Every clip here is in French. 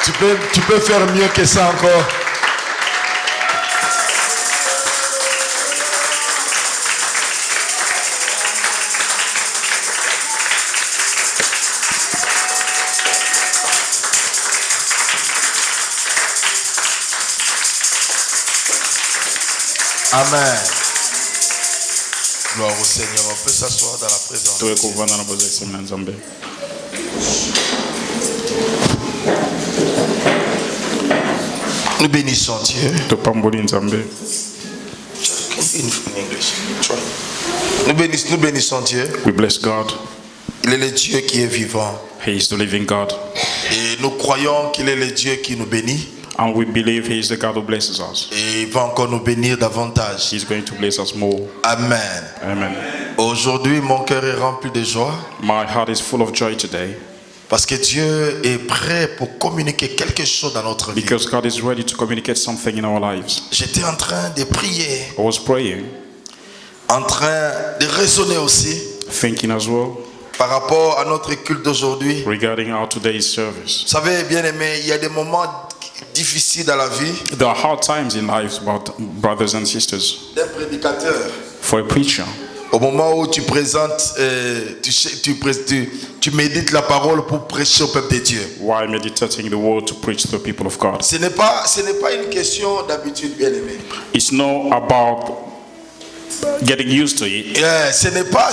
Tu peux faire mieux que ça encore. Amen. Gloire au Seigneur. On peut s'asseoir dans la présence. Nous bénissons Dieu. Nous bénissons Dieu. We bless God. Il est le Dieu qui est vivant. He is the living God. Et nous croyons qu'il est le Dieu qui nous bénit. And we believe He is the God who blesses us. Et il va encore nous bénir davantage. He's going to bless us more. Amen. Amen. Aujourd'hui, mon cœur est rempli de joie. My heart is full of joy today. Parce que Dieu est prêt pour communiquer quelque chose dans notre vie. Because God is ready to communicate something in our lives. J'étais en train de prier. I was praying. En train de raisonner aussi. Thinking as well. Par rapport à notre culte d'aujourd'hui. Regarding our today's service. Vous savez, bien aimé, il y a des moments difficiles dans la vie. There are hard times in life, brothers and sisters. D'un prédicateur. For a preacher. Au moment où tu présentes, tu médites la parole pour prêcher au peuple de Dieu. While meditating the word to preach to the people of God. Ce n'est pas une question d'habitude, bien aimé. It's not about getting used to it. Yeah, ce n'est pas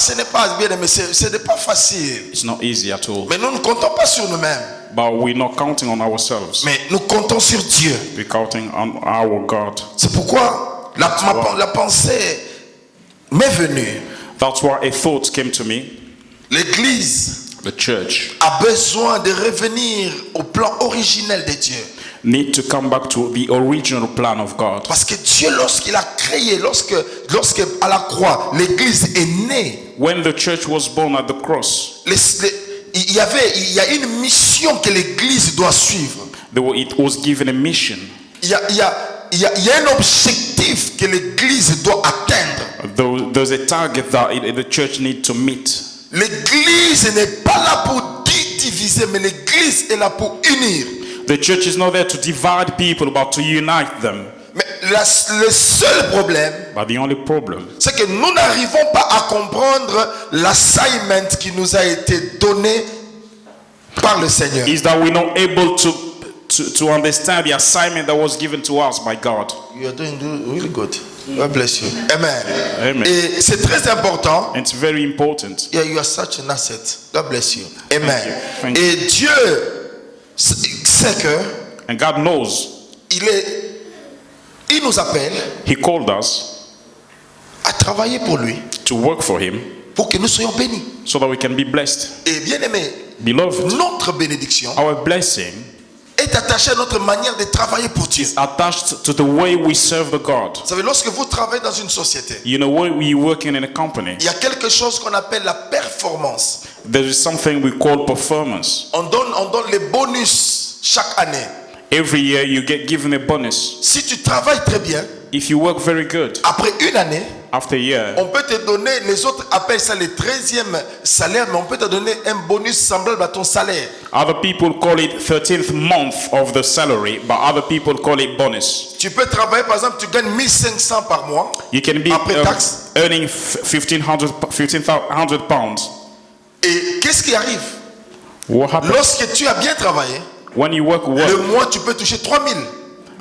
bien aimé, ce n'est pas facile. It's not easy at all. Mais nous ne comptons pas sur nous-mêmes. But we're not counting on ourselves. Mais nous comptons sur Dieu. We're counting on our God. C'est pourquoi la pensée m'est venue. That's why a thought came to me. L'Église, the church, a besoin de revenir au plan originel de Dieu. Need to come back to the original plan of God. Parce que Dieu, lorsqu'il a créé, lorsque à la croix, l'Église est née. When the church was born at the cross, il y a une mission que l'Église doit suivre. It was given a mission. Il y a un objectif que l'Église doit atteindre. There's a target that the church needs to meet. L'Église n'est pas là pour diviser, mais l'Église est là pour unir. The church is not there to divide people, but to unite them. Mais le seul problème, but the only problem, c'est que nous n'arrivons pas à comprendre l'assignment qui nous a été donné par le Seigneur. Is that we're not able to understand the assignment that was given to us by God. You are doing really good. God bless you. Amen. Amen. Et c'est très important. It's very important. Yeah, you are such an asset. God bless you. Amen. Thank you. Et Dieu sait que, and God knows, il nous appelle, He called us à travailler pour lui, to work for Him, pour que nous soyons bénis. so that we can be blessed. Et bien aimé, Beloved, notre bénédiction our blessing est attachée à notre manière de travailler pour Dieu. attached to the way we serve the God. Vous savez, lorsque vous travaillez dans une société, You know, when we're working in a company, il y a quelque chose qu'on appelle la performance. there is something we call performance. On donne les bonus chaque année. Every year you get given a bonus. Si tu travailles très bien, If you work very good, après une année, after a year, on peut te donner, les autres appellent ça le 13e salaire, mais on peut te donner un bonus semblable à ton salaire. other people call it 13th month of the salary, but other people call it bonus. Tu peux travailler, par exemple, tu gagnes 1500 par mois. You can be Après taxe. earning 1,500 pounds. Et qu'est-ce qui arrive? What happens? Lorsque tu as bien travaillé, When you work le well, mois, tu peux toucher 3000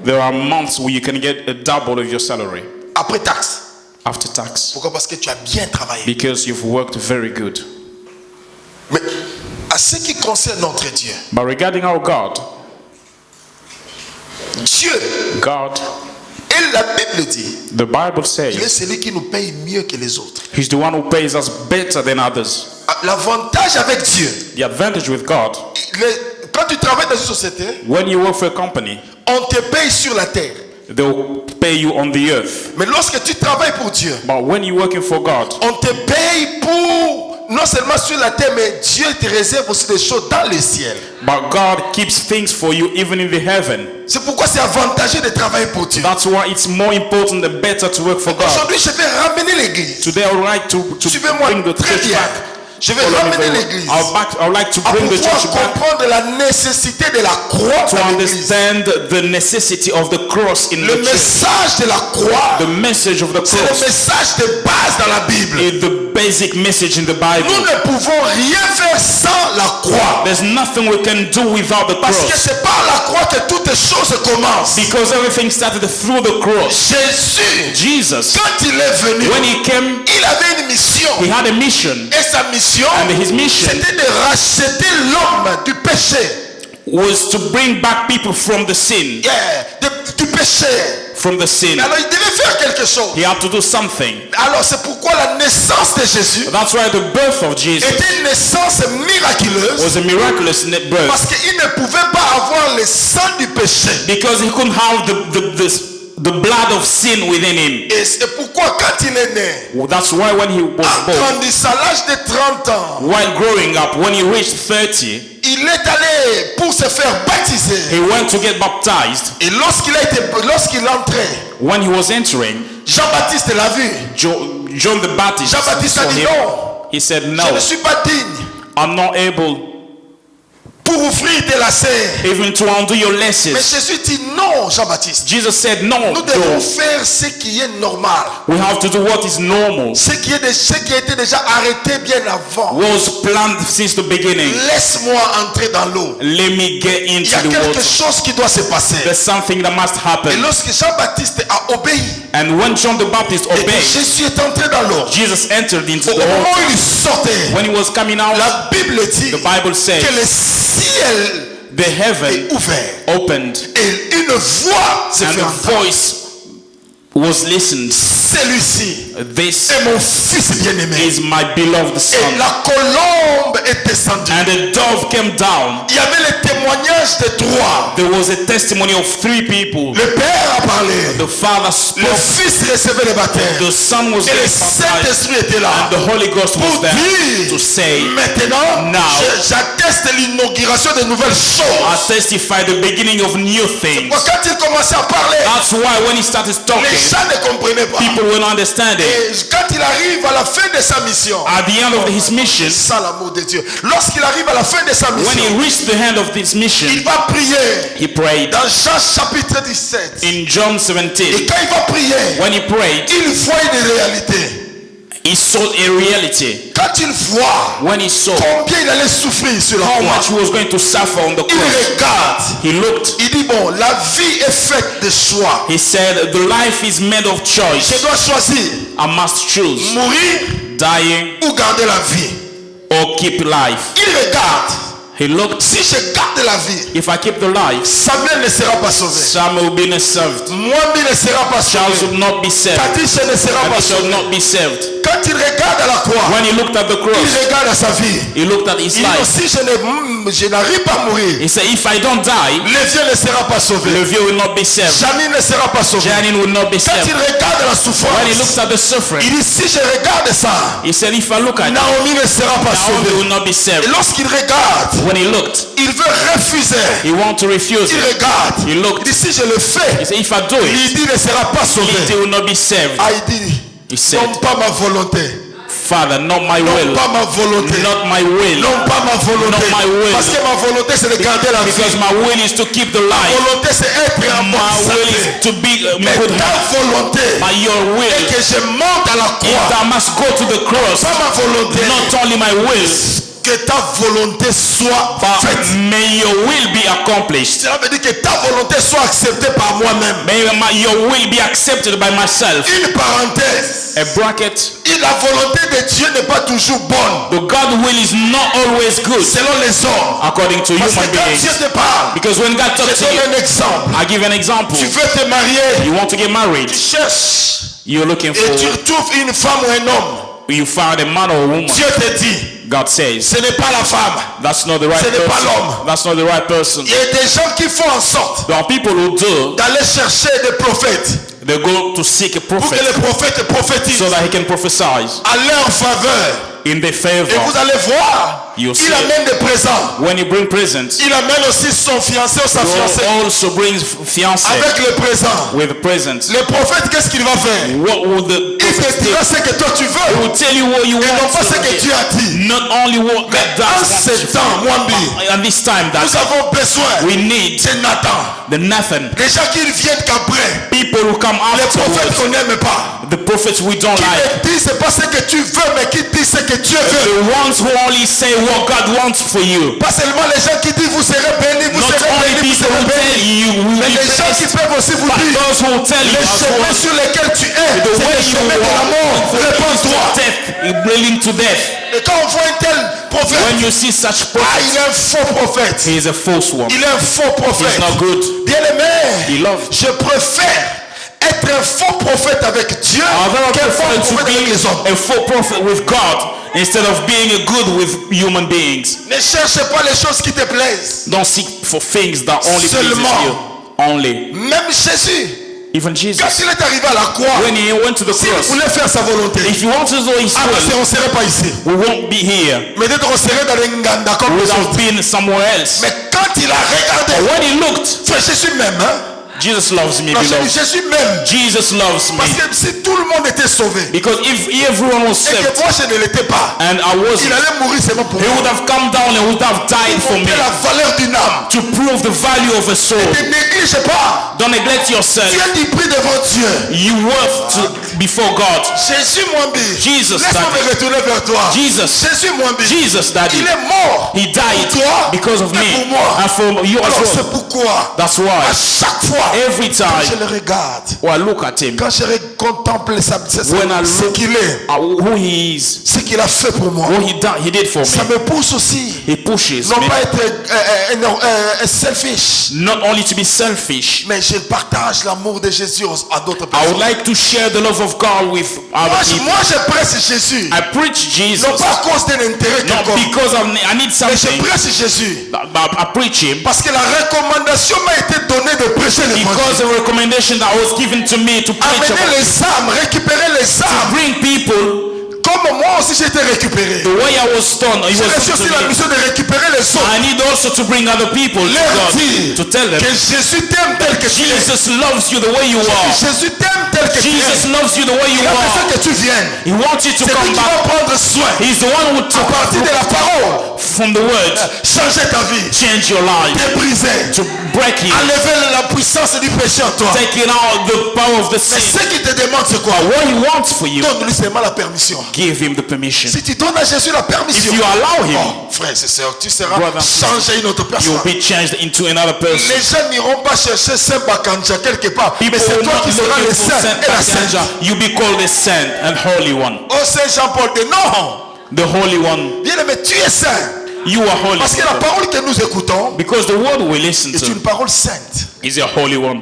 there are months where you can get a double of your salary après taxe. after tax. Pourquoi? Parce que tu as bien travaillé. Because you've worked very good. Mais à ce qui concerne notre Dieu, But regarding our God, Dieu, God, et la Bible dit, the Bible il est says celui qui nous paye mieux que les autres. He's the one who pays us better than others. L'avantage avec Dieu, The advantage with God, quand tu travailles dans une société, when you work for a company, on te paye sur la terre. they'll pay you on the earth. Mais lorsque tu travailles pour Dieu, But when you're working for God, on te paye pour non seulement sur la terre, mais Dieu te réserve aussi des choses dans le ciel. but God keeps things for you even in the heaven. C'est pourquoi c'est avantageux de travailler pour Dieu. That's why it's more important and better to work for God. Aujourd'hui, je vais ramener l'église. Today I would like to Suivez-moi bring the très church bien. back. Je vais Follow me ramener very well. l'église I would like to à bring the pouvoir church back comprendre la nécessité de la croix to dans l'église. understand the necessity of the cross in Le the church. message de la croix, The message of the c'est le cross message de base dans la Bible. is the basic message in the Nous Bible. ne pouvons rien faire sans la croix. There's nothing we can do without the Parce que cross. c'est par la croix que toutes choses commencent. Because everything started through the cross. Jésus, Jesus, quand il est venu, when he came, il avait une mission. he had a mission. Et sa mission, And his mission c'était de racheter l'homme du péché. was to bring back people from the sin. Du péché. From the sin. Mais alors il devait faire quelque chose. He had to do something. Alors c'est pourquoi la naissance de Jésus That's why the birth of Jesus était une naissance miraculeuse. was a miraculous birth. Parce qu'il ne pouvait pas avoir le sang du péché. Because he couldn't have the blood of sin within him. Et c'est pourquoi quand il est né, Well, that's why when he was en born, grandissant à l'âge de 30 ans, while growing up, when he reached 30, il est allé pour se faire baptiser. he went to get baptized. Et lorsqu'il entrait, When he was entering, Jean-Baptiste l'a vu. John the Baptist Jean-Baptiste a saw dit him. non, He said, je no, ne suis pas digne I'm not able pour ouvrir tes lacets. even to undo your Mais laces. Jésus dit non, Jean-Baptiste. Jesus said, no, Nous devons no, faire ce qui est normal. we have to do what is normal, Ce qui a été déjà arrêté bien avant. was planned since the beginning. Laisse-moi entrer dans l'eau. Let me get Il y into a the quelque water. chose qui doit se passer. There's something that must Et happen. lorsque Jean-Baptiste a obéi, And when John the Baptist et que obeyed, Jésus est entré dans l'eau, Jesus entered into au the moment water. où il sortait, When he was coming out, la Bible dit the Bible says que le ciel the heaven est ouvert. opened Et une voix se and fait the entendre. voice was listened. Celui-ci This est mon fils bien-aimé. is my beloved Et son. la colombe est descendue. And the dove came down. Il y avait le témoignage de trois. There was a testimony of 3 people. Le Père a parlé. The Father Le spoke. Fils recevait le baptême. The Son was Et le getting baptized. Saint-Esprit était là. And the Holy Ghost was Pour there dire, to say, maintenant, now, j'atteste l'inauguration de nouvelles I choses. testify the beginning of new things. Quand il commençait à parler, That's why when he started les talking, gens ne comprenaient pas. people will understand it. Et quand il arrive à la fin de sa mission, At the end of his mission, ça l'amour de Dieu. Lorsqu'il arrive à la fin de sa when mission, he reached the end of this mission, il va prier. he prayed. Dans Jean chapitre 17. In John Et 17, quand il va prier, when he prayed, il voit une réalité. he saw a reality. Quand il voit When he saw combien il allait souffrir sur la how croix, much he was going to suffer on the il cross, regarde. he looked. Il dit bon, la vie est faite de choix. He said, the life is made of Je choice. dois choisir I must choose mourir dying ou garder la vie. or keep life. Il regarde. He looked. Si je garde la vie, If I keep the life, Samuel ne sera pas sauvé. Samuel will be not saved. Moi-même ne sera pas Charles sauvé. will not be saved. Kadisha ne sera And pas he shall sauvé. not be saved. Quand il regarde à la croix, When he looked at the il cross, regarde à sa vie. he looked at his Il dit life. aussi, je n'arrive pas à mourir. He said, if I don't die, Le vieux ne sera pas sauvé. Levi will not be saved. Janine ne sera pas sauvé. Janine will not be Quand il saved. regarde la When he looked souffrance, at the suffering, il dit si je regarde ça, he said, if I look at it, Naomi ne sera pas Naomi sauvée. will not be Et saved. lorsqu'il regarde, When he looked, il veut refuser. he wanted to refuse Il it. regarde. He Il looked. dit si je le He fais, said, if I do it, Lydie ne sera pas Lydie sauvée. will not be saved. Ah, il dit He said, non pas ma volonté, Father, not my non will, pas ma volonté, not my will, non pas ma volonté. Not my will. Parce que ma volonté c'est de garder la vie. because my will is to keep the Ma life. volonté c'est être en My bonne will santé. is to be Mais good ta health. volonté By your est will, que je monte à la if croix. I must go to the cross, Pas ma volonté. not only my will, Que ta volonté soit but faite. may your will be accomplished. Cela veut dire que ta volonté soit acceptée par moi-même. May your will be accepted by myself. Une parenthèse. A bracket. Et la volonté de Dieu n'est pas toujours bonne The God will is not always good selon les hommes. according to Parce human que quand Dieu beings. te parle, Because when God je talks to donne you, un exemple. I give an example. Tu veux te marier, You want to get married, tu cherches you're looking et tu for, retrouves une femme ou un homme. you found a man or a woman. Dieu te dit, God says, ce n'est pas la femme. that's not the right Ce n'est pas person. l'homme. That's not the right person. Il y a des gens qui font en sorte There are people who do, d'aller chercher des prophètes they go to seek a pour que prophet les prophètes prophétisent so that he can prophesy à leur faveur. in their Et favor. vous allez voir You see il amène des présents. when you bring presents, Il amène aussi son fiancé ou sa fiancée you also bring fiancé avec le présent. with presents. Le prophète, qu'est-ce qu'il va faire? What will the Il te prophet do? dira ce que toi tu He veux will tell you what you et non want. pas ce que tu as dit. Not only what Mais God en does, ce temps, Mwambi, at this time nous that avons besoin we need de Nathan. the Nathan, Les gens qui viennent qu'après, people who come les prophètes afterwards, qu'on n'aime pas, the prophets we don't qui like, ne disent pas ce que tu veux, mais qui disent ce que Dieu veut. the ones who only say what God wants for you. Pas seulement les gens qui disent vous serez bénis, vous Not serez only bénis, vous people serez who tell bénis. you will Mais be les gens qui blessed, peuvent aussi vous but dire those who will tell you les as chemins well, sur lesquels tu es, the c'est way les you chemins de la mort. walk Réponds-toi. to death, willing to death. Et quand on voit un tel prophète, When you see such il prophets, est un faux prophète. he is a false one. Il est un faux prophète. He's not good. Bien-aimé, He loves. je préfère être un faux prophète avec Dieu However, I qu'un faux prefer to prophète avec les hommes. be a faux prophet with God instead of being a good with human beings. Ne cherche pas les choses qui te plaisent. Don't seek for things that only pleases Seulement. you. Only. Même Jésus, Even quand Jesus, il est arrivé à la croix, when he went to the s'il cross, voulait faire sa volonté, if he wanted to do his ah, parce will, qu'on ne serait pas ici. we won't be here. Mais peut-être on serait dans les Nganda comme We les would autres. have been somewhere else. Mais quand il a regardé, But when he looked, c'est Jésus même, hein? Jesus loves me, Non, j'ai dit beloved. Jésus même. Jesus loves Parce me. que si tout le monde était sauvé, Because if everyone was et que saved moi je ne l'étais pas, and I il wasn't, allait mourir seulement pour he moi. would have come down and would have died for me Montrer la valeur d'une âme. to prove the value of a soul. Ne néglige pas. Don't neglect yourself. Tu es du prix devant Dieu. You worth to before God. Jésus Mwambi. Jesus, Laisse-moi Daddy. me retourner vers toi. Jesus. Jésus Mwambi. Jesus, Daddy. Il est mort. He died Pour toi because of et me pour moi. and for you as Alors c'est well. pourquoi That's à why chaque fois every quand je time le regarde, I look at him, quand je contemple when I ce look qu'il est, at who he is, ce qu'il a fait pour moi, what he did for ça me, me pousse aussi. he pushes Non me pas être selfish, not only to be selfish. mais je partage l'amour de Jésus à d'autres I would personnes. like to share the love of God with other people. Moi je prêche Jésus, I preach Jesus, non pas à cause d'un intérêt not quelconque, because I need mais je something, prêche Jésus but I preach him parce que la recommandation m'a été donnée de prêcher because l'évangile. the recommendation that was given to me to preach Amener about, les âmes, récupérer les to âmes, bring people comme moi aussi j'ai été récupéré. the way I was done. It J'ai was reçu done aussi to la me. mission de récupérer les autres. I need also to bring other people to Leur God, dire to tell them que Jésus t'aime tel que tu es. Jesus loves you the way you are. Jésus t'aime tel que tu es. Jesus loves you the way you Il a besoin are. que tu viennes. He wants you to C'est lui come qui back. va prendre soin He's the one who à took partir de la parole. from the word, Changer ta vie, change your life, te briser, to break it, enlever la puissance du péché en toi. taking out the power of the Mais sin. ce qu'il te demande c'est quoi? What he wants for you, Donne-lui seulement la permission. give him the permission. Si tu donnes à Jésus la permission, If you allow him, oh, frère et sœur, tu seras Brother and sister, changé une autre personne. you'll be changed into another person. Les gens n'iront pas chercher Saint Bakanja quelque part, mais People c'est will toi not qui seras look le for saint Saint et la sainte. Bakanja. You be called the saint and holy one. Oh Saint Jean-Paul dit non, The holy one. bien aimé, tu es saint. You are holy. Parce que la parole que nous écoutons Because the word we listen est une to parole sainte. is a holy one.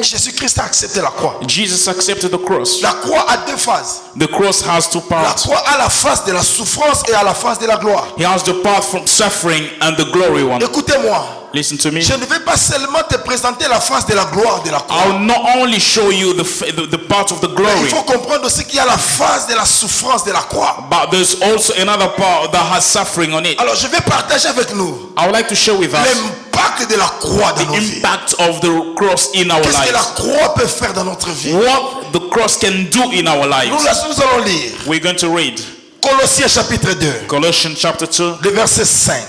Jésus-Christ a accepté la croix. Jesus accepted the cross. La croix a deux phases. The cross has two La parts. croix a la face de la souffrance et a la face de la gloire. He has the part from suffering and the glory one. Écoutez-moi, Listen to me. je ne vais pas seulement te présenter la face de la gloire de la croix. I'll not only show you the part of the Mais glory, il faut comprendre aussi qu'il y a la face de la souffrance de la croix. but there's also another part that has suffering on it. Alors je vais partager avec nous I would like to share with us l'impact de la croix dans the nos vies. impact of the cross in our Qu'est-ce que la lives. croix peut faire dans notre vie? What the cross can do in our lives. Nous allons lire We're going to read Colossiens chapitre 2, Colossians chapter 2, le verset 5.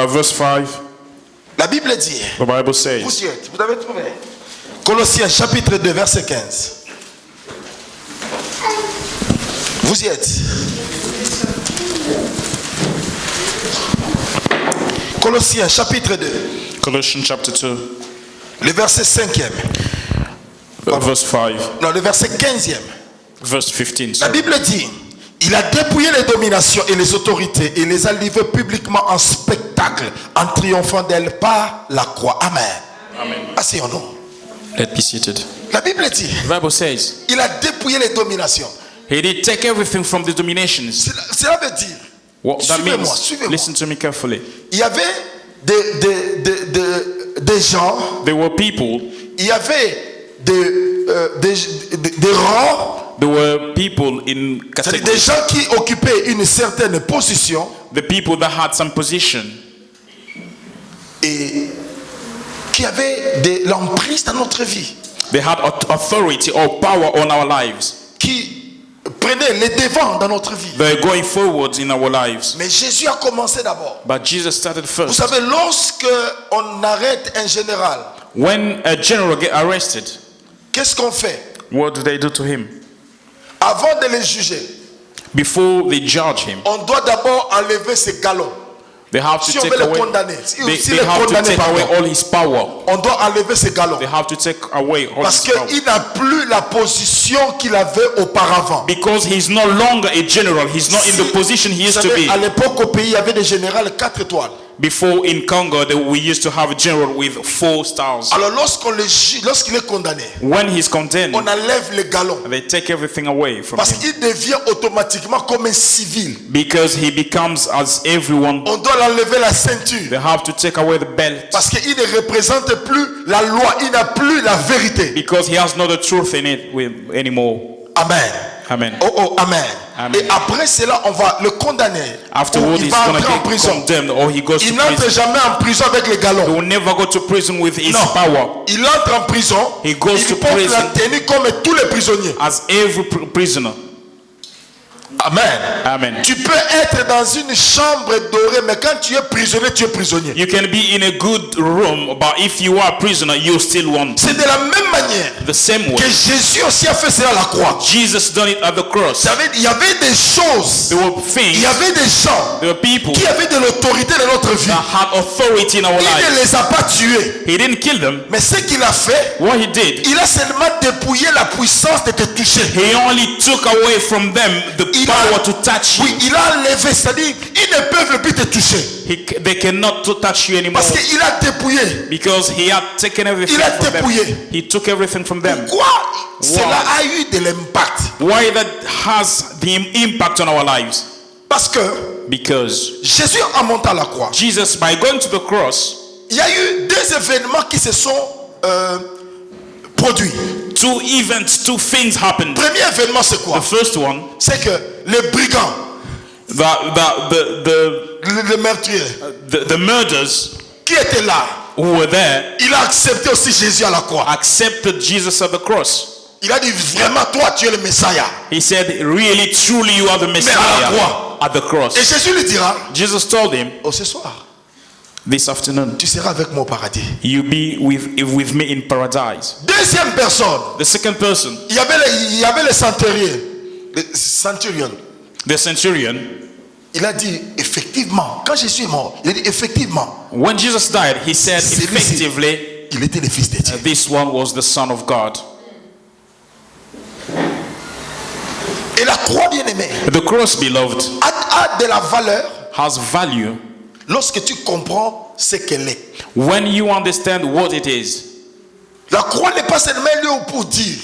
verse 5. La Bible dit, The Bible says, vous y êtes, vous avez trouvé. Colossiens chapitre 2, verset 15. Vous y êtes. Colossiens chapitre 2, Colossians chapter 2, le verset 5e. verse 5, Non, le verset 15e. verse 15. La sorry. Bible dit, il a dépouillé les dominations et les autorités et les a livrées publiquement en spectacle en triomphant d'elles par la croix. Amen. Amen. Asseyons-nous. Let be seated. La Bible dit, The Bible says, il a dépouillé les dominations. He did take everything from the dominations. Cela veut dire, What that Suivez-moi, means, suivez-moi. listen to me carefully. il y avait des gens, There were people, il y avait des rangs There were people in C'est-à-dire des categories. gens qui occupaient une certaine position The people that had some position et qui avaient de l'emprise dans notre vie, they had authority or power on our lives. qui prenaient les devants dans notre vie. They're going forward in our lives. Mais Jésus a commencé d'abord. But Jesus started Vous first. savez, lorsque on arrête un général, When a general get arrested, qu'est-ce qu'on fait? what do they do to him? Avant de le juger, Before they judge him, on doit d'abord enlever ses galons. they have to Si on take veut le away. condamner, si They le have to condamner, take away pardon, all his power. on doit enlever ses galons. They have to take away all Parce his power. qu'il n'a plus la position qu'il avait auparavant. Because he's no longer a general. He's not in the position he Vous used to savez, be. à l'époque au pays, il y avait des généraux 4 étoiles. Before in Congo, we used to have a general with 4 stars. Alors lorsqu'il est condamné, When he's condemned, on enlève les galons. they take everything away from Parce him. qu'il devient automatiquement comme un civil. Because he becomes as everyone. On doit l'enlever la They ceinture. have to take away the belt. Parce qu'il ne représente plus la loi, il n'a plus la vérité. Because he has no the truth in it anymore. Amen. Amen. Oh, amen. Amen. Et après cela, on va le condamner. Afterward, Ou il he's va going to entrer en get prison. condemned or he goes to Il n'entre prison. jamais en prison avec les He galons. will never go to prison with his Non. power. Il entre en prison. He goes Il to porte prison. la tenue comme tous les prisonniers. As every prisoner. Amen. Amen. Tu peux être dans une chambre dorée, mais quand tu es prisonnier, tu es prisonnier. You can be in a good room, but if you are a prisoner, you still want. C'est de la même manière The same way. que Jésus aussi a fait cela à la croix. Jesus done it at the cross. Vous savez, il y avait des choses, There were il things, y avait des gens there were people qui avaient de l'autorité dans notre vie. that had authority in our Il lives. ne les a pas tués. He didn't kill them. Mais ce qu'il a fait, What he did, il a seulement dépouillé la puissance de te toucher. he only took away from them the Il power a, to touch oui, you. il a enlevé, c'est-à-dire, ils ne peuvent plus te toucher. They cannot touch you anymore Parce qu'il a dépouillé. because he had taken everything Il a from them. dépouillé. He took everything from them. Pourquoi cela a eu de l'impact? Why that has the impact on our lives? Parce que Because Jésus en montant à la croix, Jesus, by going to the cross, il y a eu deux événements qui se sont produits. two things happened. Premier événement, c'est quoi? The first one, C'est que les brigands, le meurtrier, the murders qui étaient là, who were there il a accepté aussi Jésus à la croix. accepted Jesus at the cross. Il a dit vraiment, toi, tu es le Messiah. He said, really, truly, you are the Messiah croix. at the cross. Et Jésus lui dira, Jesus told him, oh, ce soir, this afternoon, tu seras avec moi au paradis. you be with me in paradise. Deuxième personne, The second person, il y avait le centurion. the centurion, Il a dit, effectivement, quand Jésus est mort, il a dit, effectivement, when Jesus died, he said, Celui-ci, effectively, il était le Fils de Dieu. this one was the Son of God. Et la croix, bien aimée, The cross, beloved, a de la valeur has value lorsque tu comprends ce qu'elle est. when you understand what it is. La croix n'est pas seulement lieu pour dire,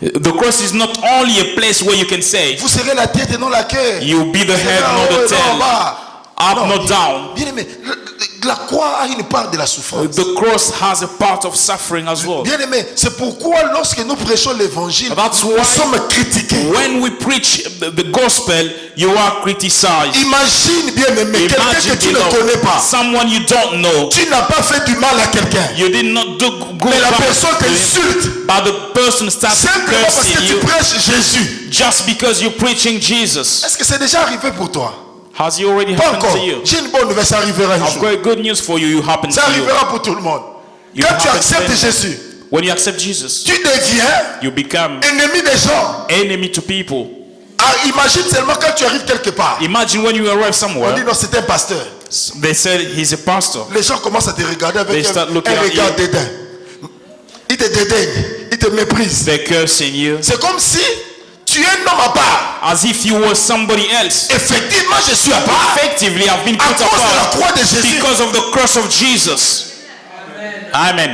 The cross is not only a place where you can say, vous serez la tête et non la queue. you'll be the head, Ah, not ouais, the non, tail, bas. up, Non, not down. Bien aimé, la croix a une part de la souffrance. The cross has a part of suffering as well. Bien aimé, c'est pourquoi lorsque nous prêchons l'évangile, That's nous why- sommes critiqués. When we preach the gospel, you are criticized. Imagine, bien aimé, quelqu'un Imagine, que tu ne beloved, connais pas. someone you don't know. Tu n'as pas fait du mal à quelqu'un. You did not do good Mais la personne to him, t'insulte. but the person starts Simplement parce que cursing tu you prêches Jésus. just because you're preaching Jesus. Est-ce que c'est déjà arrivé pour toi? Has it already Pas happened encore. to you? J'ai une bonne nouvelle, ça arrivera un I've jour. got good news for you. You happen Ça to you. arrivera pour tout le monde. You Quand tu happen acceptes to them. Jésus, When you accept Jesus, tu deviens you become ennemi des gens. enemy to people. Ah, imagine seulement quand tu arrives quelque part. Imagine when you arrive On dit somewhere, non, c'est un pasteur. they said he's a pastor. Les gens commencent à te regarder They avec start un looking at regard you. dédain. Ils te dédaignent, ils te méprisent. They're cursing you C'est comme si tu es un homme à part. as if you were somebody else. Effectivement, je suis à part. Effectively, I've been À put cause de la apart croix de Jésus. because of the cross of Jesus. Amen.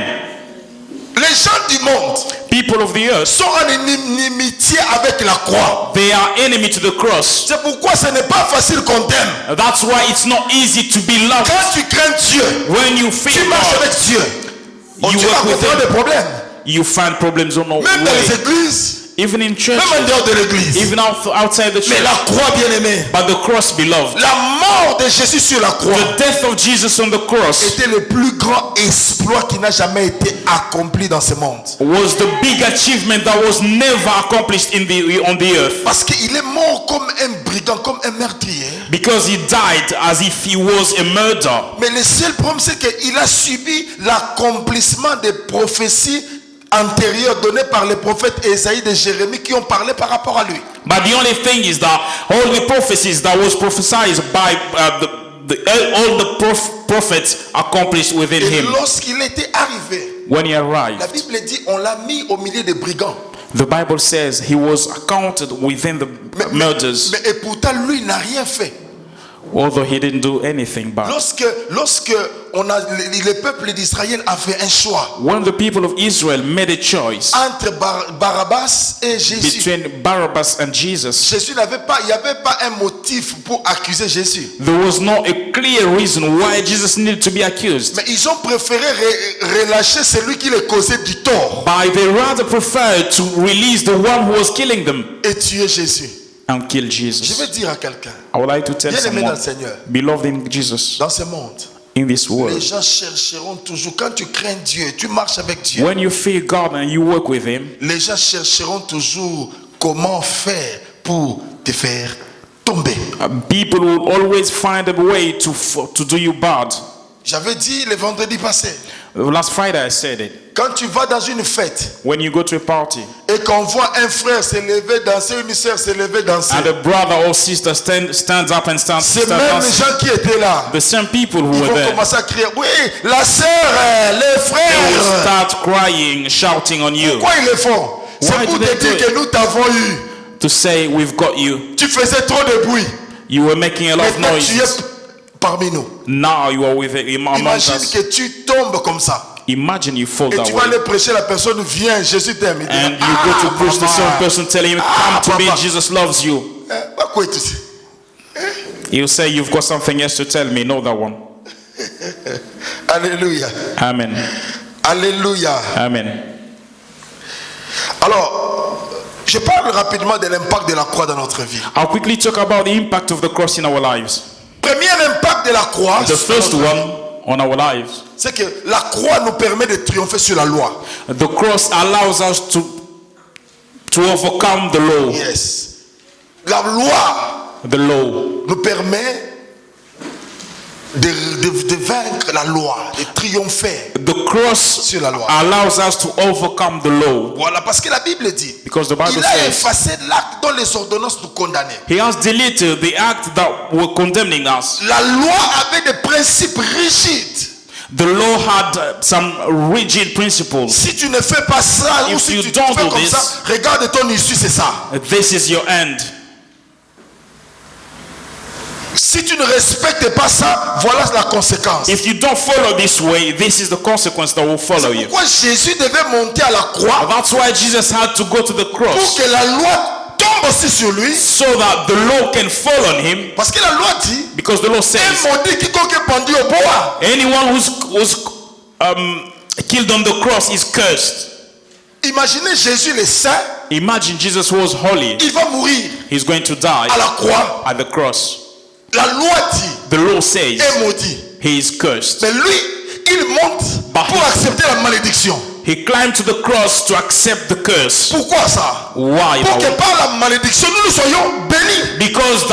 Les gens du monde People of the earth, sont en inimitié avec la croix. they are enemy to the cross. C'est pourquoi ce n'est pas facile qu'on t'aime. That's why it's not easy to be loved. Quand tu crains Dieu, When you tu fear marches God, avec Dieu. You Tu vas work with comprendre him. des problèmes. you find problems on the Même dans les way. églises, even in churches, même en dehors de l'église. even outside the Mais church. la croix, bien-aimée, But the cross, beloved, la mort de Jésus sur la croix the death of Jesus on the cross était le plus grand exploit qui n'a jamais été accompli dans ce monde. was the big achievement that was never accomplished on the earth. Parce qu'il est mort comme un brigand, comme un meurtrier. Because he died as if he was a murderer. Mais le seul problème, c'est qu'il a subi l'accomplissement des prophéties antérieures données par les prophètes Ésaïe et Jérémie qui ont parlé par rapport à lui. But the only thing is that all the prophecies that was prophesied by all the prophets accomplished within Et him. lorsqu'il était arrivé, When he la arrived, Bible dit on l'a mis au milieu des brigands. the Bible says he was accounted within the murders, Mais et pourtant lui n'a rien fait. although he didn't do anything bad. Lorsque le peuple d'Israël a fait un choix When the people of Israel made a choice entre Barabbas et Jésus, between Barabbas and Jesus, il n'y avait pas un motif pour accuser Jésus. there was not a clear reason why Jesus needed to be accused. Mais ils ont préféré relâcher celui qui les causait du tort But they rather preferred to release the one who was killing them et tuer Jésus. and kill Je Jesus. vais dire à quelqu'un, I would like to tell bien-aimé dans le someone, Seigneur, beloved in Jesus, dans ce monde, in this les world, gens chercheront toujours, quand tu crains Dieu, tu marches avec Dieu, when you fear God and you work with Him, les gens chercheront toujours comment faire pour te faire tomber. people will always find a way to do you bad. J'avais dit le vendredi passé, Last Friday I said it. quand tu vas dans une fête When you go to a party et qu'on voit un frère se lever danser, une sœur se lever danser, and a brother or sister stands up and starts c'est même les dancing, gens qui étaient là. the same people who Ils were vont there, commencer à crier, oui, la sœur, les they will frères. start crying, shouting on you Pourquoi ils le font? C'est Why pour do te they do dire it? que nous t'avons eu. to say, we've got you. Tu faisais trop de bruit. You were making a lot of Maintenant, tu noise. es parmi nous. Now you are with amongst Imagine us. que tu tombes comme ça. Imagine you fall Et that tu vas way. aller prêcher, la personne vient, Jésus t'aime. Il dit, And you go to preach to some person telling him, Ah, come to me, papa. Jesus loves you. Pourquoi est-ce que He'll say, you've got something else to tell me. No, that one. Alléluia. Amen. Alléluia. Amen. Alors, je parle rapidement de l'impact de la croix dans notre vie. I'll quickly talk about the impact of the cross in our lives. Premier impact de la croix, The first one on our lives. c'est que la croix nous permet de triompher sur la loi. The cross allows us to overcome the law. Yes. La loi The law. nous permet de vaincre la loi, de triompher The cross sur la loi. allows us to overcome the law. Voilà, parce que la Bible dit, Because the Bible il a says effacé l'acte dont les ordonnances nous condamnaient. he has deleted the act that were condemning us. La loi avait des principes rigides. The law had some rigid principles. Si tu ne fais pas ça, ou If si you tu don't fais do comme this, ça, regarde ton issue, c'est ça. This is your end. Si tu ne respectes pas ça, voilà la conséquence. If you don't follow this way, this is the consequence that will follow C'est you. pourquoi Jésus devait monter à la croix That's why Jesus had to go to the pour cross, que la loi tombe aussi sur lui. so that the law can fall on him. Parce que la loi dit, Because the law un says maudit quiconque est pendu au bois. anyone who's killed on the cross is cursed. Imaginez Jésus le saint, Imagine Jesus was holy. il va mourir He's going to die à la croix. at the cross. La loi dit, The law says est maudit. he is cursed. Mais lui, il monte pour accepter la malédiction. He climbed to the cross to accept the curse. Pourquoi ça? Why? Pour que par la malédiction, nous soyons bénis. Because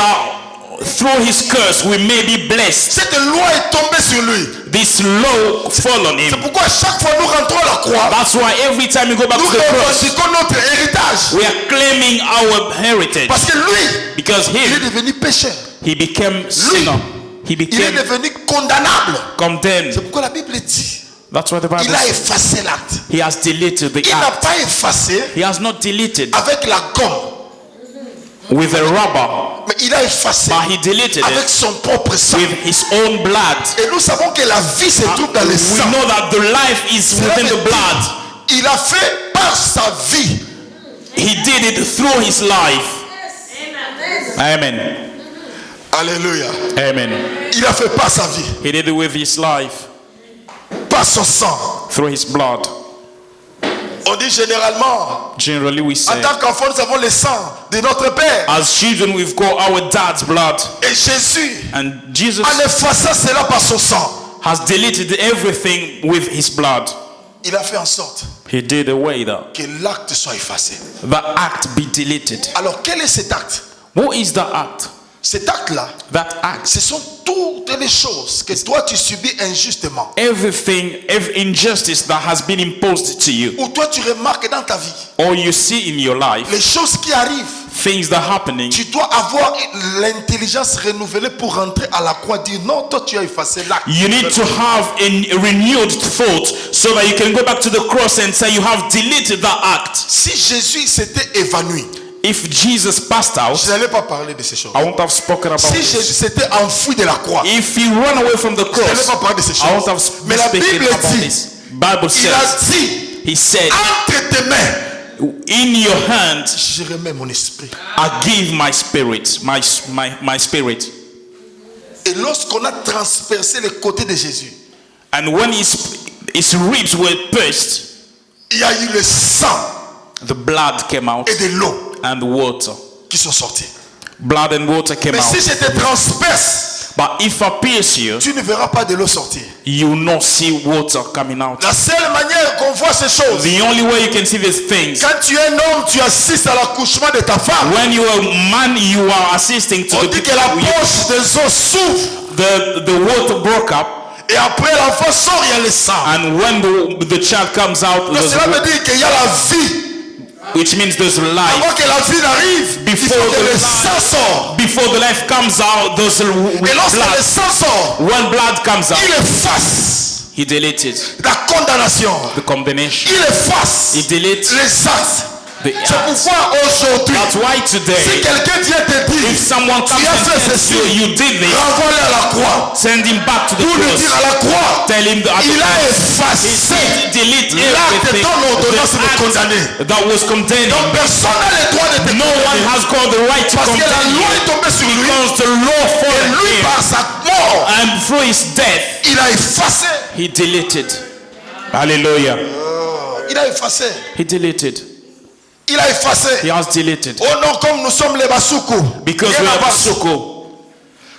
through his curse we may be blessed. Cette loi est tombée sur lui. This law fall on C'est him. pourquoi chaque fois nous rentrons à la croix, That's why every time you go back nous to the cross, revendiquons notre héritage. we are claiming our heritage. Parce que lui, Because il est him, devenu pécheur. he became sinner. He Il est became devenu condamnable. condemned. C'est pourquoi la Bible dit, That's why the Bible il a says effacé l'acte. he has deleted the Il n'a act. pas effacé He has not deleted avec la gomme, with a rubber, mais il a effacé but he deleted avec it son propre sang. with his own blood. Et nous savons que la vie se trouve dans le We sang. know that the life is Cela within veut the dire, blood. il a fait par sa vie. He did it through his life. Amen. Alléluia. Amen. Il a fait par sa vie, He did it with his life, par son sang. through his blood. On dit dit généralement, Generally, we en say, tant qu'enfant, nous avons le sang de notre Père. as children, we've got our dad's blood. Et Jésus, And Jesus en effaçant cela par son sang, has deleted everything with his blood. il a fait en sorte He did away that. que l'acte soit effacé. That act be deleted. Alors, quel est cet acte? What is that act? Cet acte-là, That act. ce sont toutes les choses que toi tu subis injustement. Everything, every injustice that has been imposed to you, Ou toi tu remarques dans ta vie, or you see in your life, les choses qui arrivent, things that are happening, tu dois avoir l'intelligence renouvelée pour rentrer à la croix, dire non, toi tu as effacé l'acte. you need to have a renewed thought so that you can go back to the cross and say you have deleted that act. Si Jésus s'était évanoui, If Jesus passed out, je n'allais pas parler de ces choses. I won't have spoken about Si this. Jésus s'était enfoui de la croix, If he ran away from the je n'allais cross, pas parler de ces I won't have choses. Mais la spoken Bible about dit, this. Bible il a says, dit, he said, entre tes mains, in your hand je remets mon esprit. I give my spirit, my spirit. Et lorsqu'on a transpercé les côtés de Jésus, And when his ribs were pierced, il y a eu le sang the blood came out et de l'eau and water. qui sont sortis. Blood and water came Mais si out. je te transperce, But if I pierce you, tu ne verras pas de l'eau sortir. you will not see water coming out. La seule manière qu'on voit ces choses, The only way you can see these things, quand tu es un homme, tu assistes à l'accouchement de ta femme. when you are a man, you are assisting to On the dit que la poche des os s'ouvre the water broke up, et après l'enfant sort, il y a le sang. and when the child comes out, Donc cela veut dire qu'il y a la vie. which means there's life. Avant que la vie n'arrive, il faut Before que le the sang sorte. Before the life comes out, there's Et lorsque blood. le sang sort, When blood comes out, il efface he deleted la condamnation. the condemnation. Il efface He deletes les actes. the C'est act. pourquoi aujourd'hui, That's why si today, quelqu'un vient te dire, if someone tu comes as and fait tells you ceci, you did this, renvoie-le à la croix. send him back to the Pour lui dire cross. à la croix, Tell him that il a he effacé delete l'acte everything. dont l'ordonnance The le act condamnait. that was condemned. Donc personne n'a le droit de te No one condamner. has got the right to Parce que la condemn loi you est tombée sur lui. because the law Et followed lui, him, par sa mort, and through his death, il a effacé. he deleted. Hallelujah. Il a effacé. He deleted. Il a effacé. He has deleted. Oh non, comme nous sommes les Basuku. Because Rien we à are voir. Basuko.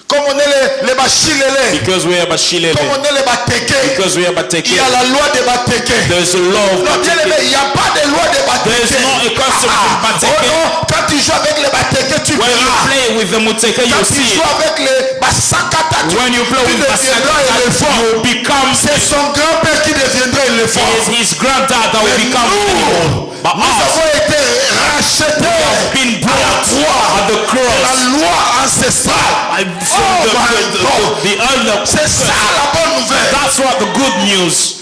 Comme on est les Bachilele. Because we are Bashilele. Comme on est les Bateke. Because we are Il Bateke. y a la loi des Bateke. There's a law of Non, bien aimé, Bateke. il n'y a pas de loi des Bateke. There's no a custom of Oh Bateke. non, quand tu joues avec les Bateke, tu When you verras. play with the Muteke, you Quand tu see joues it. avec les Basakata, tu When you play with deviendras Basaka, éléphant. you become C'est son grand-père qui deviendra éléphant. It is his granddad that will Mais become animal. nous, But nous us avons été rachetés been à la brought croix. at the La cross. loi ancestrale. From Oh the my God. elder. C'est ça la bonne nouvelle. That's what the good news.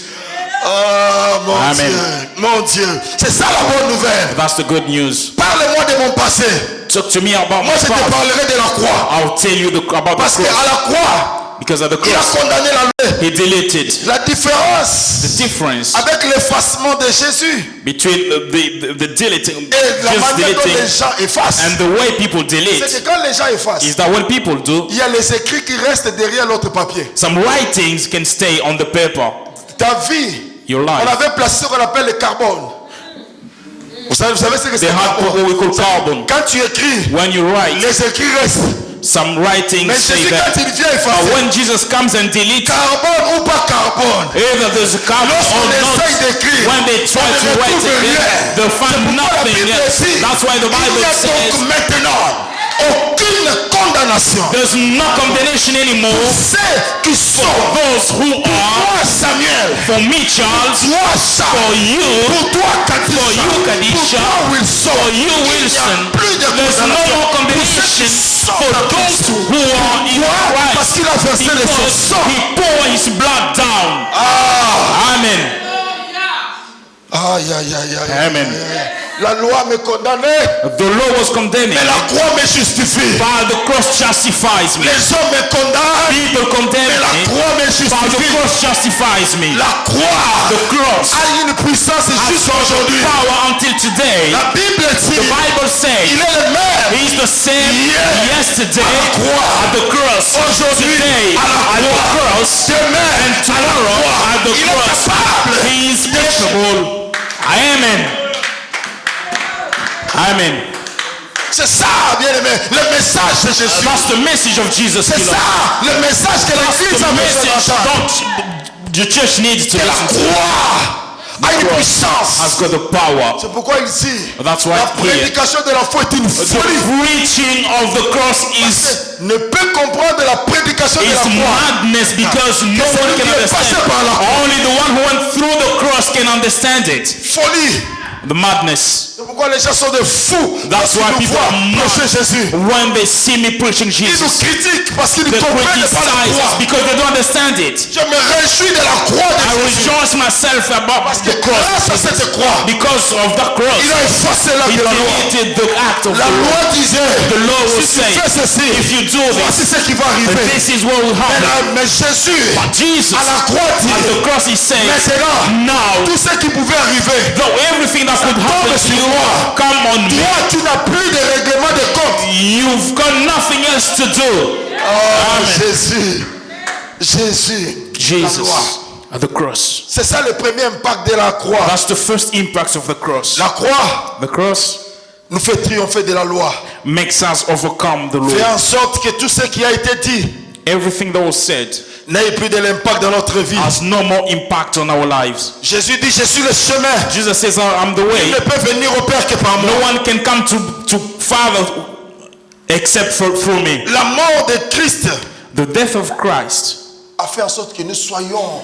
Oh mon Amen. Dieu, mon Dieu. C'est ça la bonne nouvelle. That's the good news. Parle-moi de mon passé. Talk to me about my Moi je te past. parlerai de la croix. I'll tell you about Parce the qu'à cross. la croix, Because at the il a cross, condamné la loi. he deleted. La différence The difference avec l'effacement de Jésus between the deleting, et la just manière dont les deleting, gens effacent, and the way people c'est delete que quand les gens effacent, is that when people do, il y a les écrits qui restent derrière l'autre papier. some writings can stay on the paper. Ta vie, Your on life. avait placé ce qu'on appelle le carbone. Vous savez ce que c'est They le have what we carbone? call carbon. Quand tu écris, When you write, les écrits restent. some writings Mais say Jésus, that. quand il vient But effacer, when Jesus comes and deletes, carbone ou pas carbone, either there's a carbon lorsqu'on or not, essaye d'écrire, when they try on ne to write retrouve it, rien. they'll find La nothing. Bible dit, That's why the il Bible n'y a says donc maintenant aucune condamnation there's no condemnation anymore pour ceux qui sont. those who are. Toi Samuel, For me, Charles, toi Charles, for you, pour toi Kadisha, for you, Kadisha, pour toi Wilson, for you, il n'y Wilson, a plus de there's no more condemnation for those who are in Pourquoi? Parce Christ qu'il a versé le because sang. he poured his blood down. Ah, Amen. aïe, aïe, aïe, aïe. Amen. La loi me condamnait, The law was condemning, mais la croix me justifie. but the cross justifies me. Les hommes me condamnent, People condemn mais la me, croix me but the justifie. cross justifies me. La croix The cross a une puissance has jusqu'à aujourd'hui. power until today. La Bible dit, The Bible says il est le même. he's the same yesterday À la croix. at the cross, Aujourd'hui, today à la at the croix. cross, Demain, and tomorrow at the il est cross. capable. He is capable. Amen. Amen. C'est ça, bien-aimé, le message de Jésus. That's the message of Jesus. C'est beloved. ça, le message que That's l'Église the a besoin message d'entendre. that the church needs to Que la listen to. croix a une Has puissance. got the power. C'est pourquoi il dit, That's why la here, prédication de la foi est une the folie. preaching of the cross is Ne peut comprendre la prédication de la foi. madness because no celui one qui can est passé understand. par la croix. Only the one who went through the cross can understand it. Folie. The madness. C'est pourquoi les gens sont des fous. That's Parce why qu'ils nous people voient are mad prêcher Jésus. when they see me preaching Ils nous Jesus. critiquent parce qu'ils ne They comprennent pas la criticize us croix. because they don't understand it. Je me réjouis de la croix de I Jésus. rejoice myself about Parce que the cross. grâce à cette croix, Because of that cross, il a effacé l'acte he de la loi. created the act of La the law. loi disait, The law will si tu say, fais ceci, if you do voici this, ce qui va arriver. this is what will happen. Mais Jésus, But Jesus, à la croix, at dit, the cross, he said, maintenant, now, tout ce qui pouvait arriver, though everything that could happen tombe to sur you, moi. come on me. Toi, tu n'as plus de règlement de compte. You've got nothing else to do. Oh, Amen. Jésus. Jésus. La Jesus loi. at the cross. C'est ça le premier impact de la croix. That's the first impact of the cross. La croix The cross nous fait triompher de la loi. makes us overcome the Fait law. en sorte que tout ce qui a été dit Everything that was said n'ait plus de l'impact dans notre vie. has no more impact on our lives. Jésus dit, je suis le chemin. Jesus says, I'm the Il way. ne peut venir au Père que par moi. No one can come to Father except through me. La mort de Christ The death of Christ a fait en sorte que nous soyons,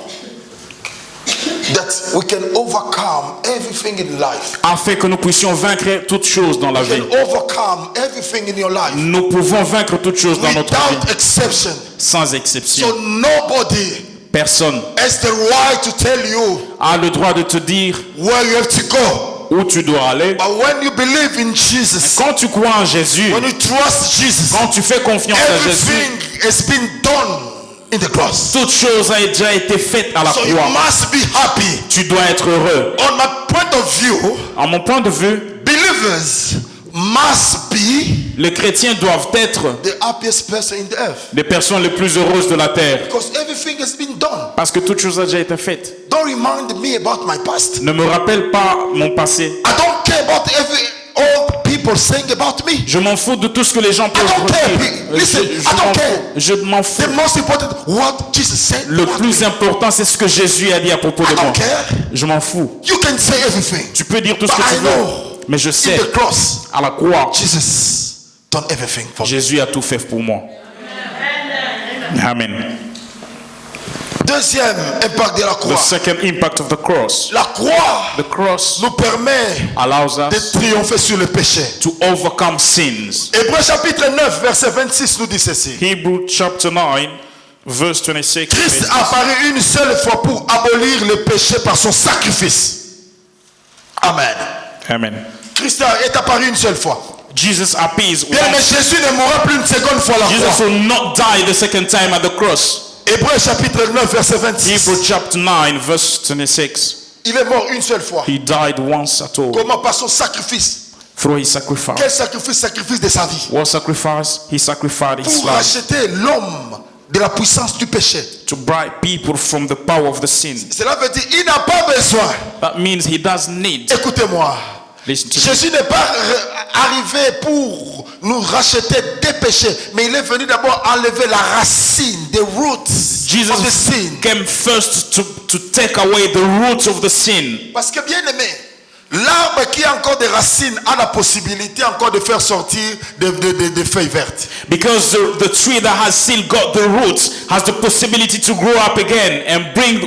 that we can overcome everything in life. a fait que nous puissions vaincre toutes choses dans la You vie. can overcome everything in your life Nous pouvons vaincre toutes choses dans notre vie, without exception. sans exception. So nobody Personne has the right to tell you a le droit de te dire where you have to go. où tu dois aller. But when you believe in Jesus, Quand tu crois en Jésus, when you trust Jesus, quand tu fais confiance à Jésus, everything has been done in the cross. toute chose a déjà été faite à la So you croix. must be happy. Tu dois être heureux. On my point of view, À mon point de vue, believers must be les chrétiens doivent être the happiest person in the earth. les personnes les plus heureuses de la terre. Because everything has been done. Parce que toute chose a déjà été faite. Don't remind me about my past. Ne me rappelle pas mon passé. I don't care about all people saying about me. Je m'en fous de tout ce que les gens peuvent don't care. dire. Listen, I don't m'en care. fous. Je m'en fous. The most important, what Jesus said. Le about plus me. important, c'est ce que Jésus a dit à propos de I moi. don't care. Je m'en fous. You can say everything. Tu peux dire tout ce But que tu I veux. know Mais je in sais, the cross, à la croix, Jesus done everything for me. Jésus a tout fait pour moi. Amen. Deuxième impact de la The croix. second impact of the cross. La croix The cross nous permet allows de us triompher sur le péché. to overcome sins. Hébreux chapitre 9, verset 26 nous dit ceci. Hebrew chapter 9, verse 26. Christ apparut une seule fois pour abolir le péché par son sacrifice. Amen. Amen. Christ est apparu une seule fois. Jesus appears Bien, mais once. Jésus ne mourra plus une seconde fois à la Jesus croix. will not die the second time at the cross. Hébreux chapitre 9, verset Hebrew 26. chapter 9, verse 26. Il est mort une seule fois. He died once at all Comment? Par son sacrifice. through his sacrifice. Quel sacrifice? Sacrifice de sa vie. What sacrifice? He sacrificed his Pour life racheter l'homme de la puissance du péché. to bribe people from the power of the sin. Cela veut dire il n'a pas besoin. That means he doesn't need. Écoutez-moi. Listen to me. Jésus n'est pas arrivé pour nous racheter des péchés, mais il est venu d'abord enlever la racine, the roots of the Jesus sin. came first to take away the roots of the sin. Parce que bien aimé, l'arbre qui a encore des racines a la possibilité encore de faire sortir des feuilles vertes. Because the tree that has still got the roots has the possibility to grow up again and bring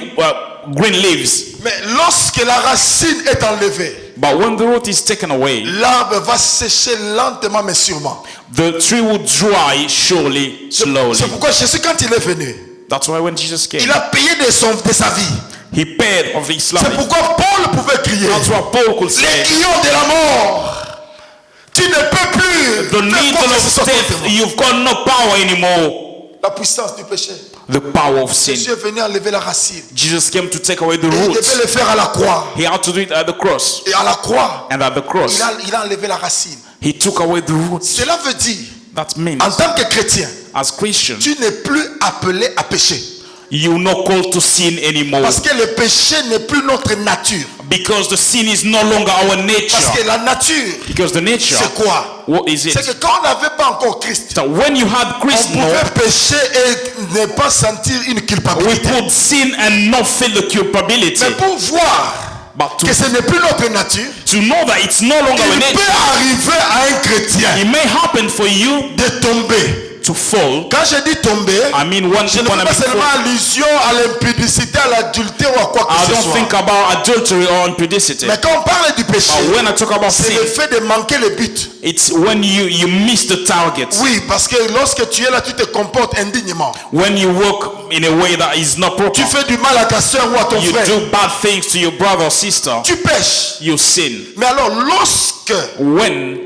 green leaves. Mais lorsque la racine est enlevée, But when the root is taken away, l'arbre va sécher lentement mais sûrement. the tree will dry surely, slowly. C'est pourquoi Jésus, quand il est venu, That's why when Jesus came, il a payé de sa vie. he paid of his C'est life. pourquoi Paul pouvait crier, That's what Paul could les say. guillons de la mort, tu ne peux plus The faire needle quoi que ce of soit contre death, moi. you've got no power anymore. La puissance du péché. The power of sin. Jésus est venu enlever la racine. Jesus came to take away the Et il roots. devait le faire à la croix. He had to do it at the cross. Et à la croix, And at the cross, il a enlevé la racine. he took away the roots. Cela veut dire, That means, en tant que chrétien, as Christians, tu n'es plus appelé à pécher. you're not called to sin anymore. Parce que le péché n'est plus notre nature. Because the sin is no longer our nature. Parce que la nature, Because the nature, c'est quoi? what is C'est it? que quand on n'avait pas encore Christ, So when you had on Christ, pouvait pécher et ne pas sentir une we culpabilité. could sin and not feel the culpability. Mais pour voir But que ce n'est plus notre nature, to know that it's no longer our il nature, peut arriver à un chrétien it may happen for you de tomber. to fall. Quand je dis tomber, I mean, one je ne upon fais a pas seulement before. allusion à l'impudicité, à l'adultère ou à quoi I que ce don't soit. think about adultery or impudicity. Mais quand on parle du péché, But when I talk about c'est sin, le fait de manquer le but. it's when you miss the target. Oui, parce que lorsque tu es là, tu te comportes indignement. When you walk in a way that is not proper. Tu fais du mal à ta soeur ou à ton You frère. do bad things to your brother or sister. Tu pêches. You sin. Mais alors, lorsque When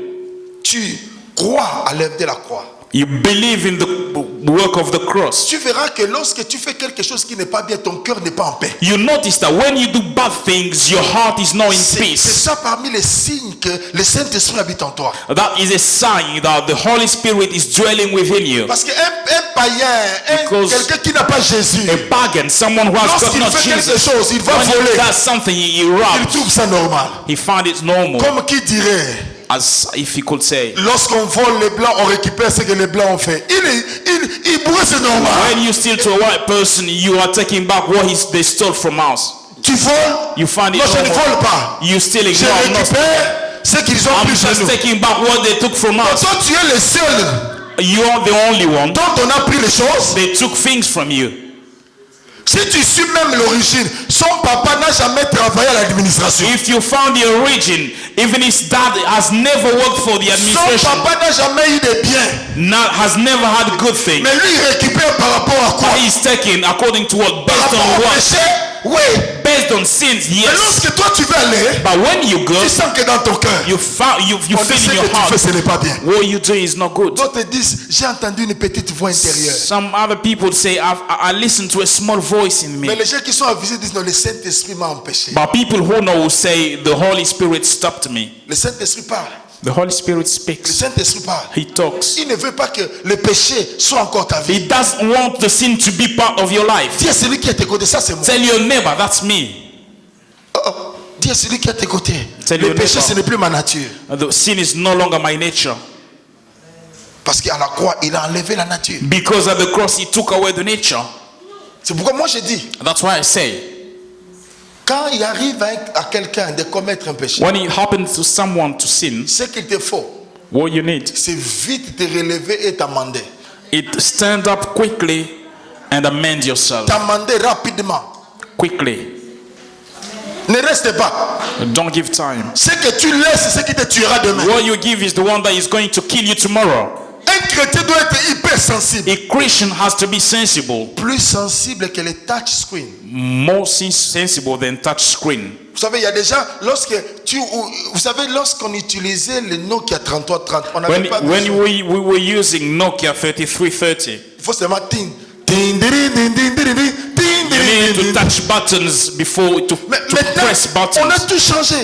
tu crois à l'œuvre de la croix, you believe in the work of the cross, tu verras que lorsque tu fais quelque chose qui n'est pas bien, ton cœur n'est pas en paix. you notice that when you do bad things, your heart is not in C'est peace. ça parmi les signes que le Saint-Esprit habite en toi. That is a sign that the Holy Spirit is dwelling within you. Parce qu'un païen, Because quelqu'un qui n'a pas Jésus, A pagan, someone who has got lorsqu'il not fait quelque Jesus, chose, il va when he voler. does something, he Il robs. trouve ça normal. He found it normal, Comme qui dirait, as if he could say. lorsqu'on vole les blancs, on récupère ce que les blancs ont fait. Il bourre, c'est normal. When you steal to a white person, you are taking back what they stole from us. Tu voles? You find it Non, je ne normal. vole pas. You stealing. Je No, I'm not. récupère ce qu'ils ont I'm pris chez just nous. taking back what they took from us. Toi, tu es le seul You are the only one. dont on a pris les choses. They took things from you. Si tu suis même l'origine, son papa n'a jamais travaillé à l'administration. If you found the origin, even his dad has never worked for the Son administration, papa n'a jamais eu de biens. has never had good things. Mais lui, il récupère par rapport à quoi? He's taken according to what? Par Based rapport on au what? péché? Oui. Based on sins, Mais yes. lorsque toi tu veux aller, But when you go, tu sens que dans ton cœur, you on feel dit ce in que your tu fais, heart, ce n'est pas bien. what you do is not good. D'autres disent, j'ai entendu une petite voix intérieure. Some other people say, I listen to a small voice in Mais me. les gens qui sont avisés disent, non, le Saint-Esprit m'a empêché. But people who know will say, the Holy Spirit stopped me. Le Saint-Esprit parle. The Holy Spirit Le speaks. Saint-Esprit parle. He talks. Il ne veut pas que le péché soit encore ta vie. He doesn't want the sin to be part of your life. Dis à celui qui est à tes côtés, ça c'est moi. Tell your neighbor, that's me. Dis à celui qui est à tes côtés, Tell le your péché neighbor. ce n'est plus ma nature. The sin is no longer my nature. Parce qu'à la croix, il a enlevé la nature. Because at the cross, he took away the nature. C'est pourquoi moi je dis, That's why I say, quand il arrive à quelqu'un de commettre un péché, when it happens to someone to sin, ce qu'il te faut, what you need, c'est vite te relever et t'amender. stand up quickly and amend yourself. T'amender rapidement. Quickly. Ne reste pas. Don't give time. Ce que tu laisses, c'est ce qui te tuera demain. What you give is the one that is going to kill you tomorrow. Un chrétien doit être hyper sensible. A Christian has to be sensible, Plus sensible que les touch screen. more sensible than touch screen. Vous savez, il y a déjà, vous savez, lorsqu'on utilisait le Nokia 3330, on n'avait pas When besoin. we were using Nokia 3330, Il faut seulement ting, ting, ding, ding, ding, ding, ding, ding, you ding, need to ding. touch buttons before to Mais press maintenant, on a buttons. tout changé.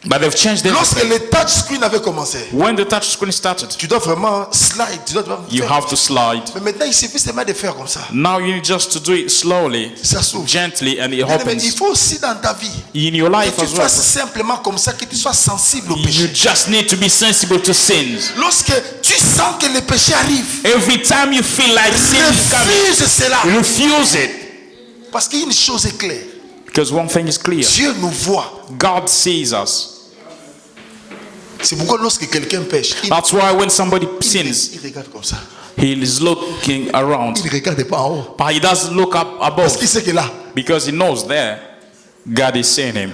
But they've changed Lorsque everything. le touch screen avait commencé, When the touch screen started, tu dois vraiment slide, tu dois vraiment you faire. have to slide. Mais maintenant, il suffit seulement de faire comme ça. Now you need just to do it slowly, Ça s'ouvre. gently, and it Mais il happens. faut aussi dans ta vie In your life que tu as well. fasses simplement comme ça, que tu sois sensible au You péché. just need to be sensible to sins. Lorsque tu sens que le péché arrive, Every time you feel like sin is coming, refuse cela. refuse it. Parce qu'une chose est claire. Because one thing is clear. Dieu nous voit. God sees us. C'est pourquoi lorsque quelqu'un pêche, That's why when somebody sins, il regarde comme ça. he is looking around. Il ne regarde pas en haut. But he doesn't look up Parce above qu'il sait que là, because he knows there God is seeing him.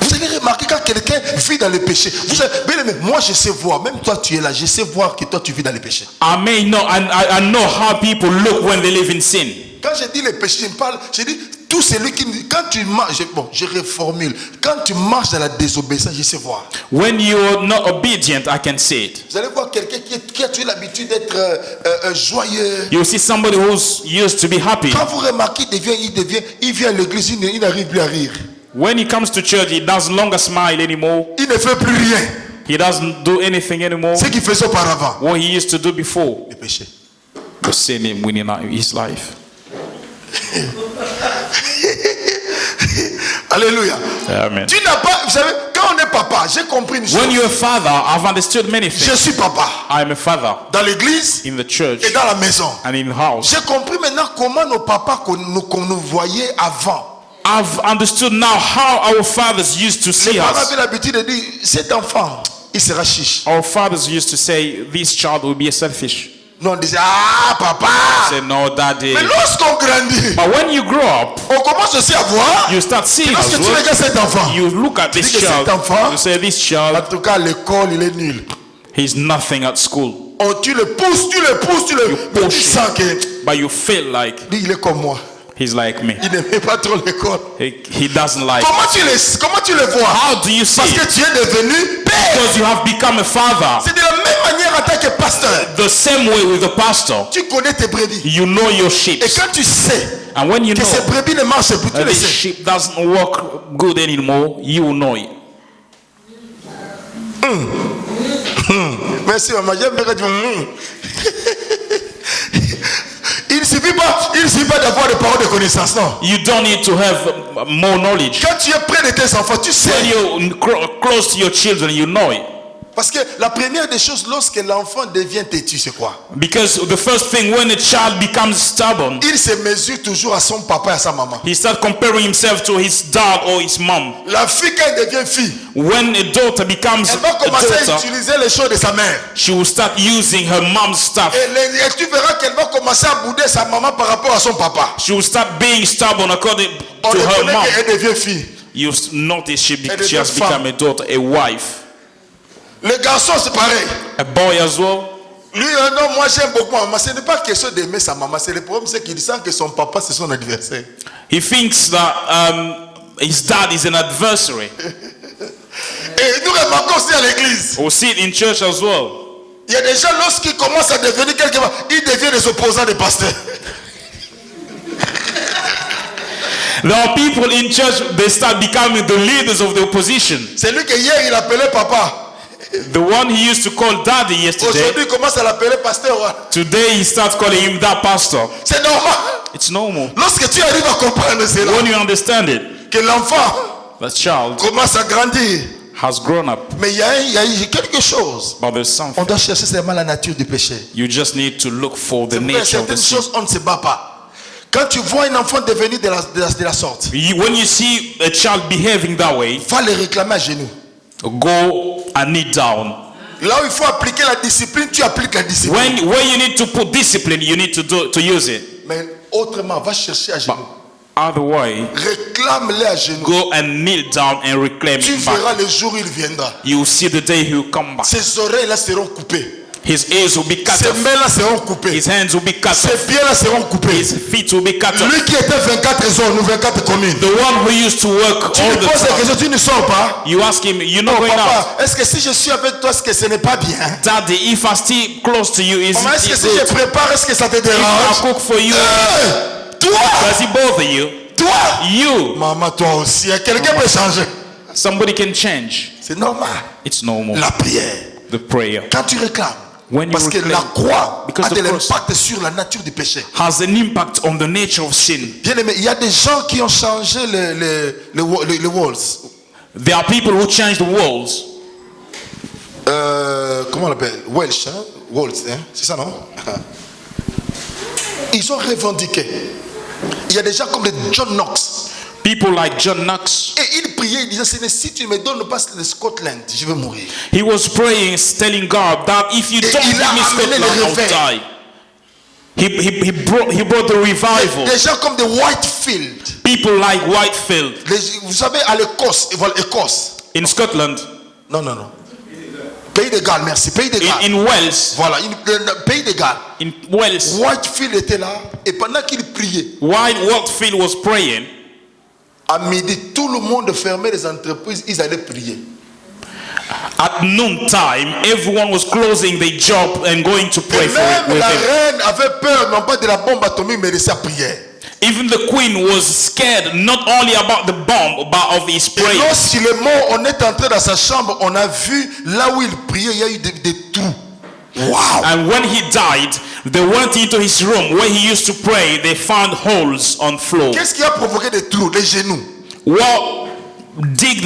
vous avez remarqué quand quelqu'un vit dans le péché. Vous avez, bien aimé, moi je sais voir, même toi tu es là, je sais voir que toi tu vis dans le péché. I may know, I know how people look when they live in sin. Quand je dis le péché, je parle, je dis tout celui qui, quand tu marches, bon, je reformule, quand tu marches dans la désobéissance, je sais voir. When you're not obedient, I can see it. Vous allez voir quelqu'un qui a toujours l'habitude d'être joyeux. You see somebody who's used to be happy. Quand vous remarquez, il vient à l'église, il n'arrive plus à rire. When he comes to church, he doesn't longer smile anymore. Il ne fait plus rien. He doesn't do anything anymore. Ce qu'il faisait auparavant. What he used to do before Le péché. was sin him winning his life. Alléluia. Amen. Tu n'as pas, vous savez, quand on est papa, j'ai compris une chose. When you're a father, I've understood many Je things. suis papa. I'm a father Dans l'église in the church et dans la maison. and in the house. J'ai compris maintenant comment nos papas qu'on nous voyait avant. I've understood now how our fathers used to Les see parents us. avaient l'habitude de dire, cet enfant, il sera chiche. Our fathers used to say, this child will be a selfish. Nous on disait, ah papa. Say, no, daddy. Mais lorsqu'on grandit, But when you grow up, on commence aussi à voir. you start seeing Lorsque as tu well. regardes cet enfant, You look at tu this dis que child, cet enfant, you say, this en child, tout cas à l'école, il est nul. he's nothing at school. Tu le pousses, tu le push tu sens que But you feel like lui, il est comme moi. he's like me. Il n'aimait pas trop l'école. He doesn't like. Comment tu le vois? How do you see Parce it? que tu es devenu père. Because you have become a father. C'est de la même manière en tant que pasteur. The same way with the pastor. Tu connais tes brebis. You know your sheep. Et quand tu sais And when you que ces know brebis ne marchent plus, tu that le this sais. sheep doesn't work good anymore, you will know it. Merci maman, j'aime bien quand tu Il ne suffit pas d'avoir des paroles de connaissance, non. You don't need to have more knowledge. Quand tu es près de tes enfants, tu sais. When you're close to your children, you know it. Parce que la première des choses, lorsque l'enfant devient têtu, c'est quoi? Because the first thing, when a child becomes stubborn, Il se mesure toujours à son papa et à sa maman. he starts comparing himself to his dad or his mom. La fille, quand elle devient fille, When a daughter becomes elle va a commencer à daughter, utiliser les choses de sa mère. she will start using her mom's stuff. Et tu verras qu'elle va commencer à bouder sa maman par rapport à son papa. She will start being stubborn according On to her reconnaît mom. qu'elle devient fille. You notice she Elle has devient become femme. a daughter, a wife. Le garçon, c'est pareil. A boy as well. Lui, non, moi j'aime beaucoup ma maman. Ce n'est pas question d'aimer sa maman. C'est le problème, c'est qu'il sent que son papa, c'est son adversaire. He thinks that his dad is an adversary. Et nous remarquons aussi à l'église. We'll see it in church as well. Il y a des gens, lorsqu'ils commencent à devenir quelque part, ils deviennent des opposants des pasteurs. There are people in church, they start becoming the leaders of the opposition. C'est lui que hier, il appelait papa. The one he used to call daddy yesterday, Aujourd'hui, il commence à l'appeler pasteur. today he starts calling him that pastor. C'est normal. It's normal. Lorsque tu arrives à comprendre cela, When you understand it, que l'enfant the child commence à grandir. has grown up, Mais il y a quelque chose. but there's On something. doit chercher seulement la nature du péché. You just need to look for the C'est vrai, nature of the certaines sin. choses, on ne se bat pas. Quand tu vois un enfant devenir de la sorte, When you see a child behaving that way, va le réclamer à genoux. go and kneel down. Là où il faut appliquer la discipline, tu appliques la discipline. Where you need to put discipline, you need to use it. Mais autrement, va chercher à genoux. Other way, Réclame-les à genoux. go and kneel down and reclaim Tu him back. verras le jour où il viendra. You will see the day he will come back. Ses oreilles là seront coupées. His ears will be cut Ses off. mains là seront coupées. His hands will be cut Ses off. pieds là seront coupés. His feet will be cut off. Lui qui était 24 zones ou 24 communes. The one who used to work Tu all lui the poses la time. question, tu ne sors pas. You ask him, you're not Oh, going out. papa, est-ce que si je suis avec toi, est-ce que ce n'est pas bien? Daddy, if I stay close to you, is Maman, est-ce que it si je good? prépare, est-ce que ça te If I dérange? cook for you, Toi! does it bother you? Toi! You. Maman, toi aussi, quelqu'un peut changer. Somebody can change. C'est normal. It's normal. La prière, The prayer quand tu réclames, When you parce que reclaim, la croix because a the de cross l'impact sur la nature du péché. has an impact on the nature of sin. Bien aimé, il y a des gens qui ont changé les walls. There are people who change the walls. Comment on l'appelle? Welsh, hein? Walls, hein? C'est ça, non? Ils ont revendiqué. Il y a des gens comme les John Knox. People like John Knox, Et il priait, il disait, si tu ne me donnes pas le Scotland, je vais mourir. he was praying, telling God that if you Et don't il give a me amené Scotland, le I'll réveil. die. He brought the revival. Des gens comme de Whitefield. People like Whitefield Vous savez, à l'Écosse, voilà, Écosse. in Scotland, Non. Pays de Galles, merci. Pays de Galles. in Wales, Voilà, Pays de Galles. in Wales, Whitefield était là, et pendant qu'il priait, while Whitefield was praying, à midi, tout le monde fermait les entreprises, ils allaient prier. at noontime, everyone was closing their job and going to Et pray for it même with la him. reine avait peur, non pas de la bombe atomique, mais de sa prière. Even the queen was scared not only about the bomb, but of his Et prayer. lorsqu'il est mort, on est entré dans sa chambre, on a vu là où il priait, il y a eu des trous. Wow! And when he died, they went into his room where he used to pray. They found holes on floor. Qu'est-ce qui a provoqué des trous? Les genoux. What dig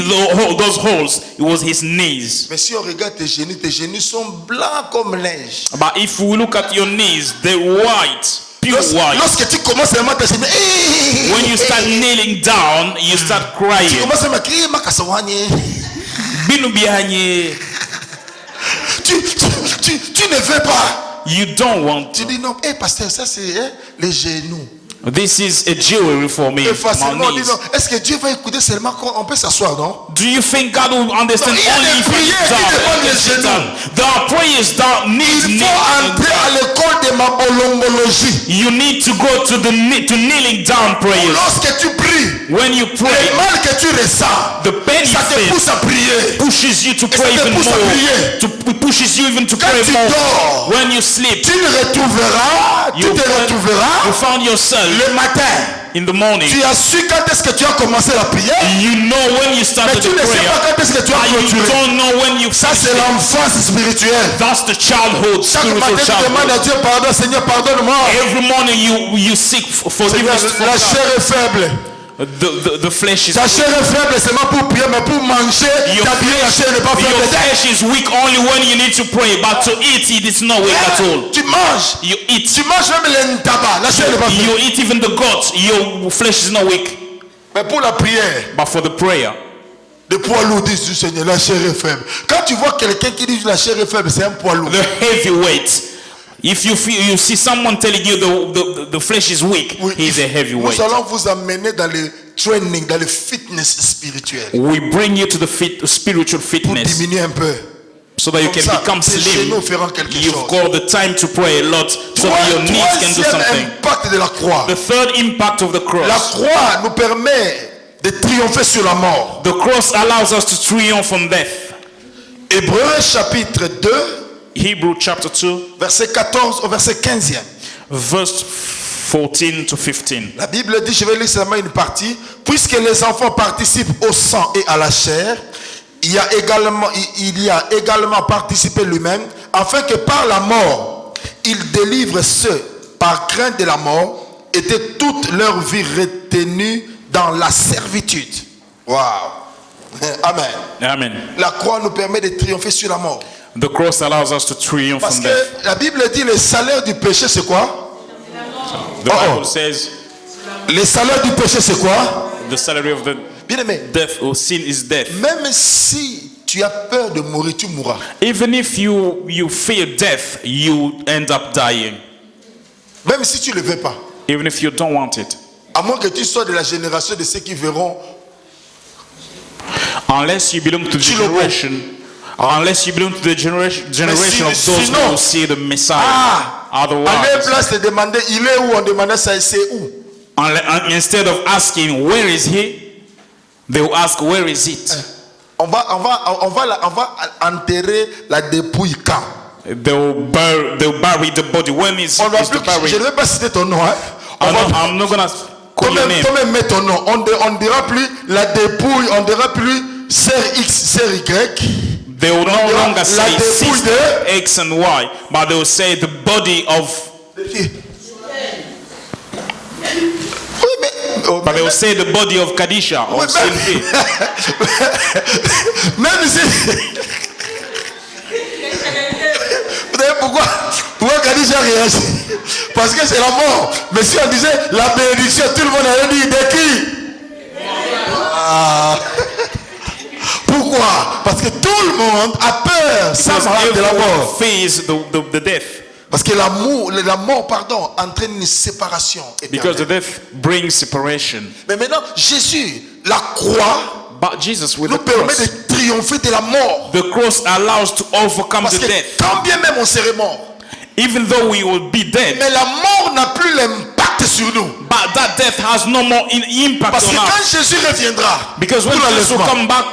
those holes, it was his knees. Mais si on regarde tes genoux sont blancs comme neige. But if we look at your knees, they're white, pure white. Lorsque tu commences à mettre tes genoux, When you start kneeling down, you start tu crying. commences à crier makasawanye. Binu bihanye. Tu ne veux pas. You don't want Tu to. dis non, pasteur, ça c'est les genoux. This is a jewelry for me. Et facilement, on My dit knees. non. Est-ce que Dieu va écouter seulement quand on peut s'asseoir, non? Do you think God will understand Non, il y a only des if you prières qui demandent les sit genoux. down? There are prayers that need Il faut entrer à l'école de ma bolongologie. You need to go to the kneeling down prayers. Lorsque tu pries, When you le pray, mal que tu ressens, the pain ça te you pousse feel à prier. pushes you to pray ça te even pousse à more. prier. Pushes you even to Quand pray tu more. dors, When you sleep, tu te you retrouveras found yourself le matin. in the morning. Tu as su quand est-ce que tu as commencé la prière, You know when you mais started tu the ne sais prayer. pas quand est-ce que tu as And you clôturé. don't know when you Ça, c'est finished it. l'enfance spirituelle. That's the childhood, Chaque spiritual matin, tu demandes à childhood. Dieu pardon. Seigneur, pardonne-moi. Every morning you seek Seigneur, forgiveness from la God. chair est faible. The flesh is Ta chair est faible seulement pour prier, mais pour manger, Your t'habiller la chair n'est pas Your faible. flesh is weak only when you need to pray, but to eat it is not weak at all. Tu manges. You eat. Tu manges même les tabac. La chair n'est pas You faible. eat even the goat. Your flesh is not weak. Mais pour la prière, But for the prayer, le poids lourd dit du Seigneur, la chair est faible. Quand tu vois quelqu'un qui dit la chair est faible, c'est un poids lourd. the heavyweight. If you see someone telling you the flesh is weak, Oui, he's a heavyweight. nous allons vous amener dans le training, dans le fitness spirituel. We bring you to the spiritual Pour fitness diminuer un peu. so that you Comme can ça, become tes slim. genoux feront quelque You've chose. got the time to pray a lot so that your knees can do Troisième something. impact de la croix. The third impact of the La cross. croix nous permet de triompher sur la mort. The cross allows us to triumph from death. Hébreux chapitre 2, Hebrew chapter 2, verset 14 au verset 15e. verse 14 to 15. La Bible dit, je vais lire seulement une partie, puisque les enfants participent au sang et à la chair, il y a également participé lui-même, afin que par la mort, il délivre ceux, par crainte de la mort, étaient toute leur vie retenue dans la servitude. Waouh! Amen. Amen. La croix nous permet de triompher sur la mort. The cross allows us to triumph Parce from que death. la Bible dit, le salaire du péché, c'est quoi? The Bible says Le salaire du péché, c'est quoi? the salary of the Bien aimé, death or sin is death. même si tu as peur de mourir, tu mourras. Even if you fear death, you end up dying. Même si tu ne le veux pas. Even if you don't want it. À moins que tu sois de la génération de ceux qui verront. Unless you belong to the Tu le vois. generation. Unless you belong to the generation of those who sinon- will see the Messiah. À leur Otherwise, place de demander, il est où? On demandait ça, c'est où? instead of asking where is he, they will ask where is it. On va enterrer la dépouille quand? They'll bury the body. When is On va the plus, buried? je ne vais pas citer ton nom. Hein? On va, I'm not gonna call your name. toi-même mets ton nom. On ne dira plus la dépouille, on ne dira plus sœur X, sœur Y. They will no dira longer la say dépouille sister de- X and Y, but they will say the body of. Oui, mais, But they will say the body of Kadisha or Oui, Sylvie. même si. Vous savez pourquoi Khadija réagit? Parce que c'est la mort. Mais si on disait la bénédiction, tout le monde allait dire de qui? Ah. Pourquoi? Parce que tout le monde a peur sans Because malade de la everyone mort. fears the death. Parce que la mort, entraîne une séparation Because the éternelle. death brings separation. Mais maintenant, Jésus, la croix, But Jesus with nous the permet cross, de triompher de la mort. the cross allows to overcome Parce the que death. quand bien même on serait mort, Even though we will be dead, mais la mort n'a plus l'impact sur nous. but that death has no more impact Parce que on quand us. Jésus reviendra, Because when pour Jesus will l'enlèvement, come back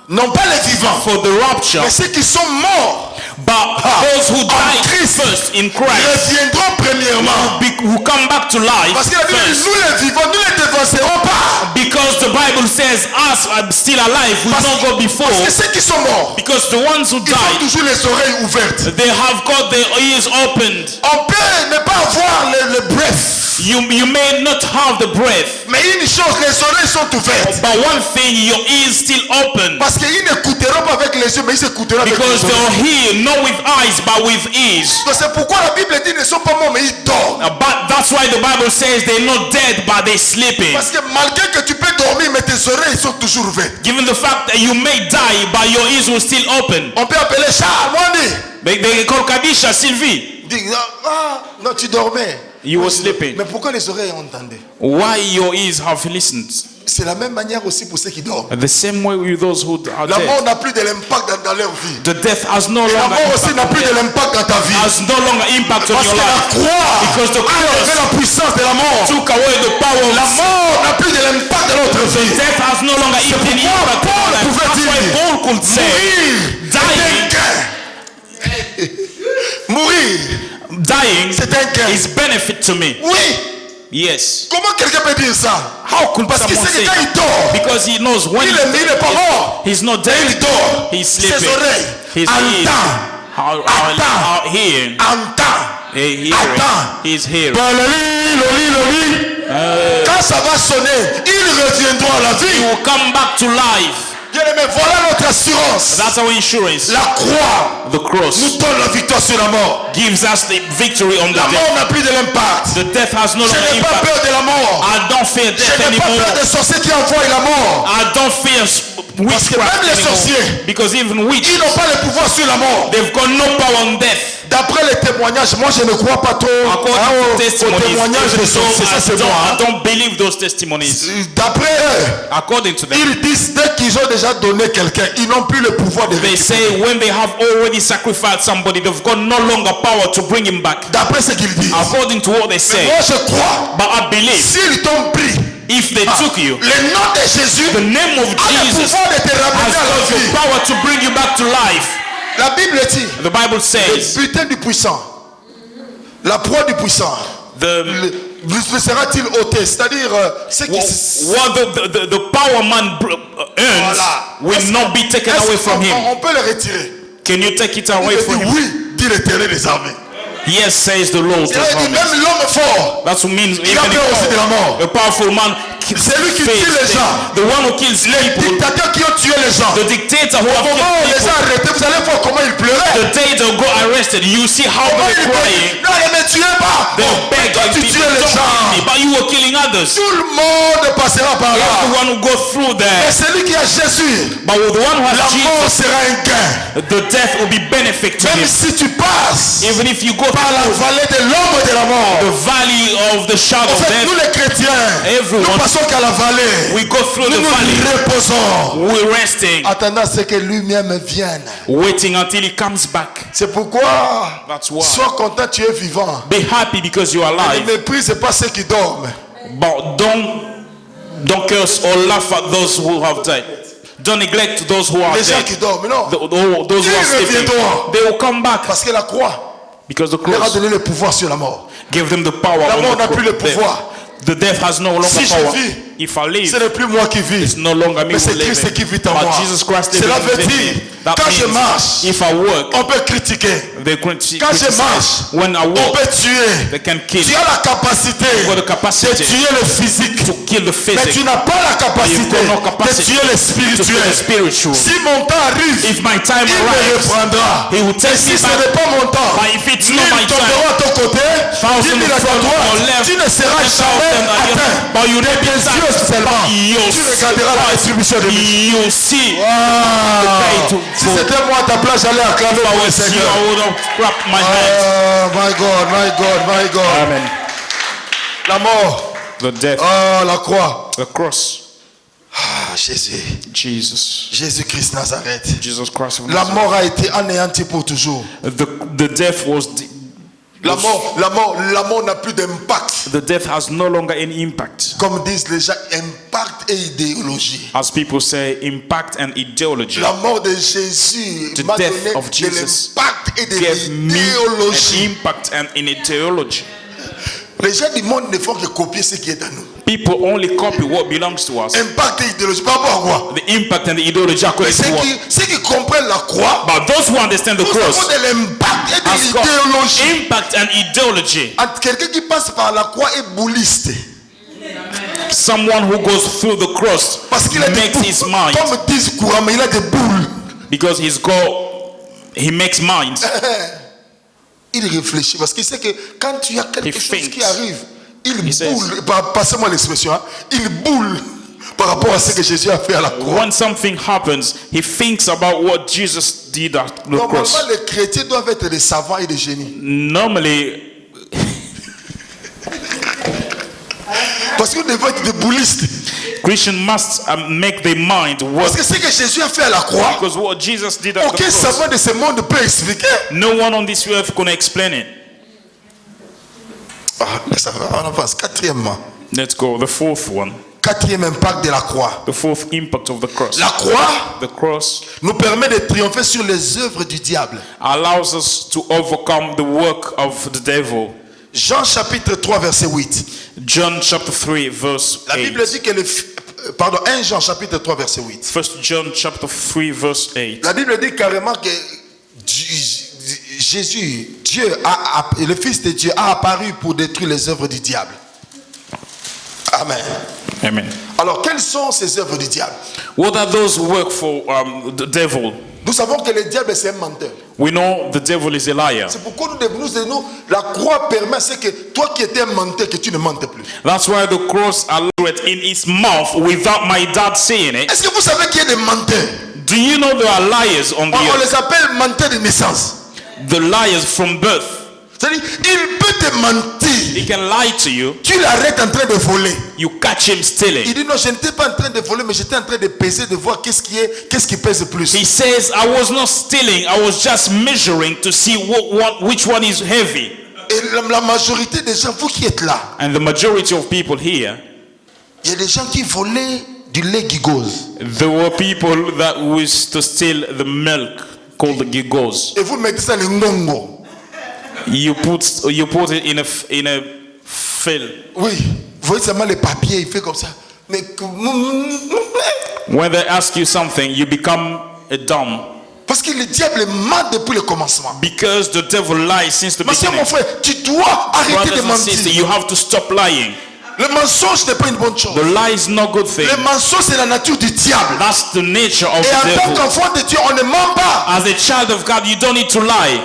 non pas les vivants, for the rapture, mais ceux qui sont morts but those who died first in Christ reviendront premièrement. who come back to life Parce que la Bible dit, first. nous les vivants, nous ne les dévancerons pas. Because the Bible says us are still alive, we Parce, don't go before. parce que ceux qui sont morts, Because the ones who ils ont died, toujours les oreilles ouvertes. they have got their ears opened. On peut ne pas avoir le bref. You may not have the breath, Mais une chose, les oreilles sont ouvertes. but one thing, your ears still open. Parce qu'ils n'écouteront pas avec les yeux, mais ils écouteront avec Because les oreilles. they'll hear not with eyes but with ears. Donc c'est pourquoi la Bible dit qu'ils ne sont pas morts, mais ils dorment. But that's why the Bible says they're not dead but they're sleeping. Parce que malgré que tu peux dormir, mais tes oreilles sont toujours ouvertes. Given the fact that you may die but your ears will still open. On peut appeler Charles, Mwani. They call Kadisha Sylvie. Dit, non, tu dormais. You were sleeping. Mais pourquoi les oreilles entendaient? Why your ears have listened? C'est la même manière aussi pour ceux qui dorment. The same way with those who are La mort dead. n'a plus de l'impact dans leur vie. The death has no La longer mort aussi n'a impact, plus de l'impact dans ta vie. has no longer impact on Parce your que la life. croix Because the a enlevé cross la puissance de la mort. took away the power La of sin. mort n'a plus de l'impact dans notre vie. Death has no longer any pourquoi impact on Paul your life. pouvait That's why dire, Paul could say, Mourir, dying c'est un gain. is benefit to me. Oui. Yes. Comment quelqu'un peut dire ça? How could Parce que someone c'est say que quand il that? dort, Because he knows when il n'est pas mort. he's not Il dead. dort. He's Ses sleeping. oreilles His ears entendent. are hearing. Entend. He's hearing. Quand ça va sonner, ils reviendront à la He vie. will come back to life. Bien aimé, voilà notre assurance. That's our insurance. La croix The cross nous donne la victoire sur la mort. gives us the victory on the La death. mort n'a plus de l'impact. The death has no Je longer n'ai pas impact. peur de la mort. I don't fear Je death n'ai pas anymore. peur des sorciers qui envoient la mort. I don't fear Parce que witchcraft même les anymore. sorciers, Because even ils witches, n'ont pas le pouvoir sur la mort. they've got no power on death. D'après les témoignages, moi je ne crois pas trop According aux to testimonies, témoignages des sorciers. Ça c'est moi. I don't believe those testimonies. D'après eux, According to them, ils disent dès qu'ils ont déjà donné quelqu'un, ils n'ont plus le pouvoir de they récupérer. say when they have already sacrificed somebody, they've got no longer power to bring him back. D'après ce qu'ils disent. According to what they say. Moi je crois, But I believe s'ils t'ont pris, if they took you, le nom de Jésus the name of a le Jesus pouvoir de te ramener has à la got the vie. power to bring you back to life. La Bible dit, The Bible le says butin du puissant, la proie du puissant, the le sera-t-il ôté? C'est-à-dire, ce qui... what the power man earns Voilà. will not be taken Est-ce away from qu'on- him. on peut le retirer? Can you take it Il away dit from him? oui, dit l'Éternel des armées. Yes, says the Lord. Il a dit même l'homme fort, That's what means il a peur aussi de la mort. a powerful man C'est lui qui tue les gens. the one who kills Les people, dictateurs qui ont tué les gens. the dictator who Au have moment où killed les people, gens arrêtés, vous allez voir comment ils pleuraient. the day they go arrested, you see how Comment they're ils crying. pleuraient. Non, ne me tuez pas. They're Oh, begging toi, tu people, tues les don't gens. kill me, but you were killing others. Tout le monde passera par là. Everyone will go through Mais there. celui qui a Jésus, But with the one who la has mort Jesus, sera un gain. the death will be benefit to Même him. si tu passes Even if you go par la through vallée de l'ombre de la mort. the valley of the shadow En of fait, nous death, les chrétiens, Everyone- nous passons qu'à la vallée. we go through Nous the nous valley. reposons. We're resting, Attendant ce que lui-même vienne. waiting until he comes back. C'est pourquoi, That's why. sois content, tu es vivant. Be happy because you're Ne alive. méprise pas ceux qui dorment. But don't curse or laugh at those who have died. Don't neglect those who are Les gens dead. qui dorment, non. Those who are Ils sleeping. reviendront. They will come back Parce que la croix because the leur a cross donné le pouvoir sur la mort. gave them the power. La on mort the n'a plus le death. pouvoir. The death has no longer Si je power. vis, If I live, Ce n'est plus moi qui vis, it's no longer me mais c'est who live. Christ qui vit en But moi. Jesus Christ lives Cela veut within dire, me. That quand je means marche, if I work, on peut critiquer. they Quand je criticize. marche, When I on walk, peut tuer. they can kill. Tu as la capacité got the de capacity tuer le physique, to kill the mais physique. tu n'as pas la capacité You've got no de capacity tuer le to kill the spirituel. spiritual. Si mon temps arrive, If my time il me arrives, reprendra. he will Et take si me ce back. n'est pas mon temps, But if it's 1000 not my time, tomberont à ton côté, 10 000 à ta from droite, your left, tu ne seras 10,000 jamais at your- atteint. but you De will be tes touched. yeux seulement, You'll tu regarderas la rétribution de Dieu. You see. Wow. Si c'était moi à ta place, j'allais acclamer If I mon was you, Seigneur. I would have clapped my hands. Oh my God, my God, my God. Amen. La mort. The death, Oh, la croix. the cross, Ah, Jésus. Jesus, Jésus-Christ Nazareth. Jesus Christ of La Nazareth. mort a été anéantie pour toujours. The death was La mort n'a plus d'impact. the death has no longer any impact. Comme disent les gens, impact et idéologie. As people say, impact and ideology. La mort de Jésus The m'a death donné of de Jesus l'impact et de Gave me an l'idéologie. impact and an ideology. Les gens du monde ne font que copier ce qui est à nous. People only copy what belongs to us. Impact et idéologie. Par rapport à quoi? The impact and the ideology Mais according to what? ceux qui comprennent la croix, But those who understand the nous avons cross de l'impact et de has got l'idéologie. impact and ideology. Quelqu'un qui passe par la croix est bouliste. Someone who goes through the cross Parce qu'il a des makes his boules. mind, Comme disent couramment, il a des boules. because he makes minds. Il réfléchit parce qu'il sait que quand il y a quelque He chose thinks. qui arrive, il He says. boule. Passez-moi l'expression. Hein, il boule par rapport à ce que Jésus a fait à la croix. When something happens, he thinks about what Jesus did at the Normalement, cross. les chrétiens doivent être des savants et des génies. Normally, Parce qu'ils devraient être des boulistes. Christians must make their mind Parce work, que ce que Jésus a fait à la croix, because what Jesus did at the aucun cross, savant de ce monde peut expliquer. no one on this earth can explain it. Ça va, on avance. Quatrièmement. Let's go. The fourth one. Quatrième impact de la croix. The fourth impact of the cross. La croix The cross nous permet de triompher sur les œuvres du diable. allows us to overcome the work of the devil. Jean chapitre 3 verset 8. John chapter 3 verse La 8. Bible dit que 1 Jean chapitre 3 verset 8. First John chapter 3 verse 8. La Bible dit carrément que Jésus, le Fils de Dieu a apparu pour détruire les œuvres du diable. Amen. Amen. Alors, quelles sont ces œuvres du diable? What are those who work for the devil? Nous savons que le diable c'est un menteur. We know the devil is a liar. C'est pourquoi nous, la croix permet à ce que toi qui étais un menteur, que tu ne mentes plus. That's why the cross allowed it in his mouth without my dad saying it. Est-ce que vous savez qu'il y a des menteurs? Do you know there are liars on the On earth? les appelle menteurs de naissance. The liars from birth. C'est-à-dire, il peut te mentir. He can lie to you. Tu l'arrêtes en train de voler. You catch him Il stealing. dit non, je n'étais pas en train de voler, mais j'étais en train de peser, de voir qu'est-ce qui pèse plus. He says, I was not stealing. I was just measuring to see which one is heavy. Et la majorité des gens, vous qui êtes là, And the majority of people here, il y a des gens qui volaient du lait gigose. there were people that used to steal the milk called the gigos. Et vous mettez ça le ngongo. You put it in a fill. Oui, vous voyez seulement les papiers, il fait comme ça. Mais When they ask you something, you become a dumb. parce que le diable ment depuis le commencement. Because the devil lies since the Mais c'est beginning. mon frère, tu dois arrêter de Brothers and sisters, mentir. you have to stop lying. Le mensonge n'est pas une bonne chose. The lie is not a good thing. Le mensonge c'est la nature du diable. That's the nature of Et the en tant devil. qu'enfant de Dieu, on ne ment pas. As a child of God, you don't need to lie.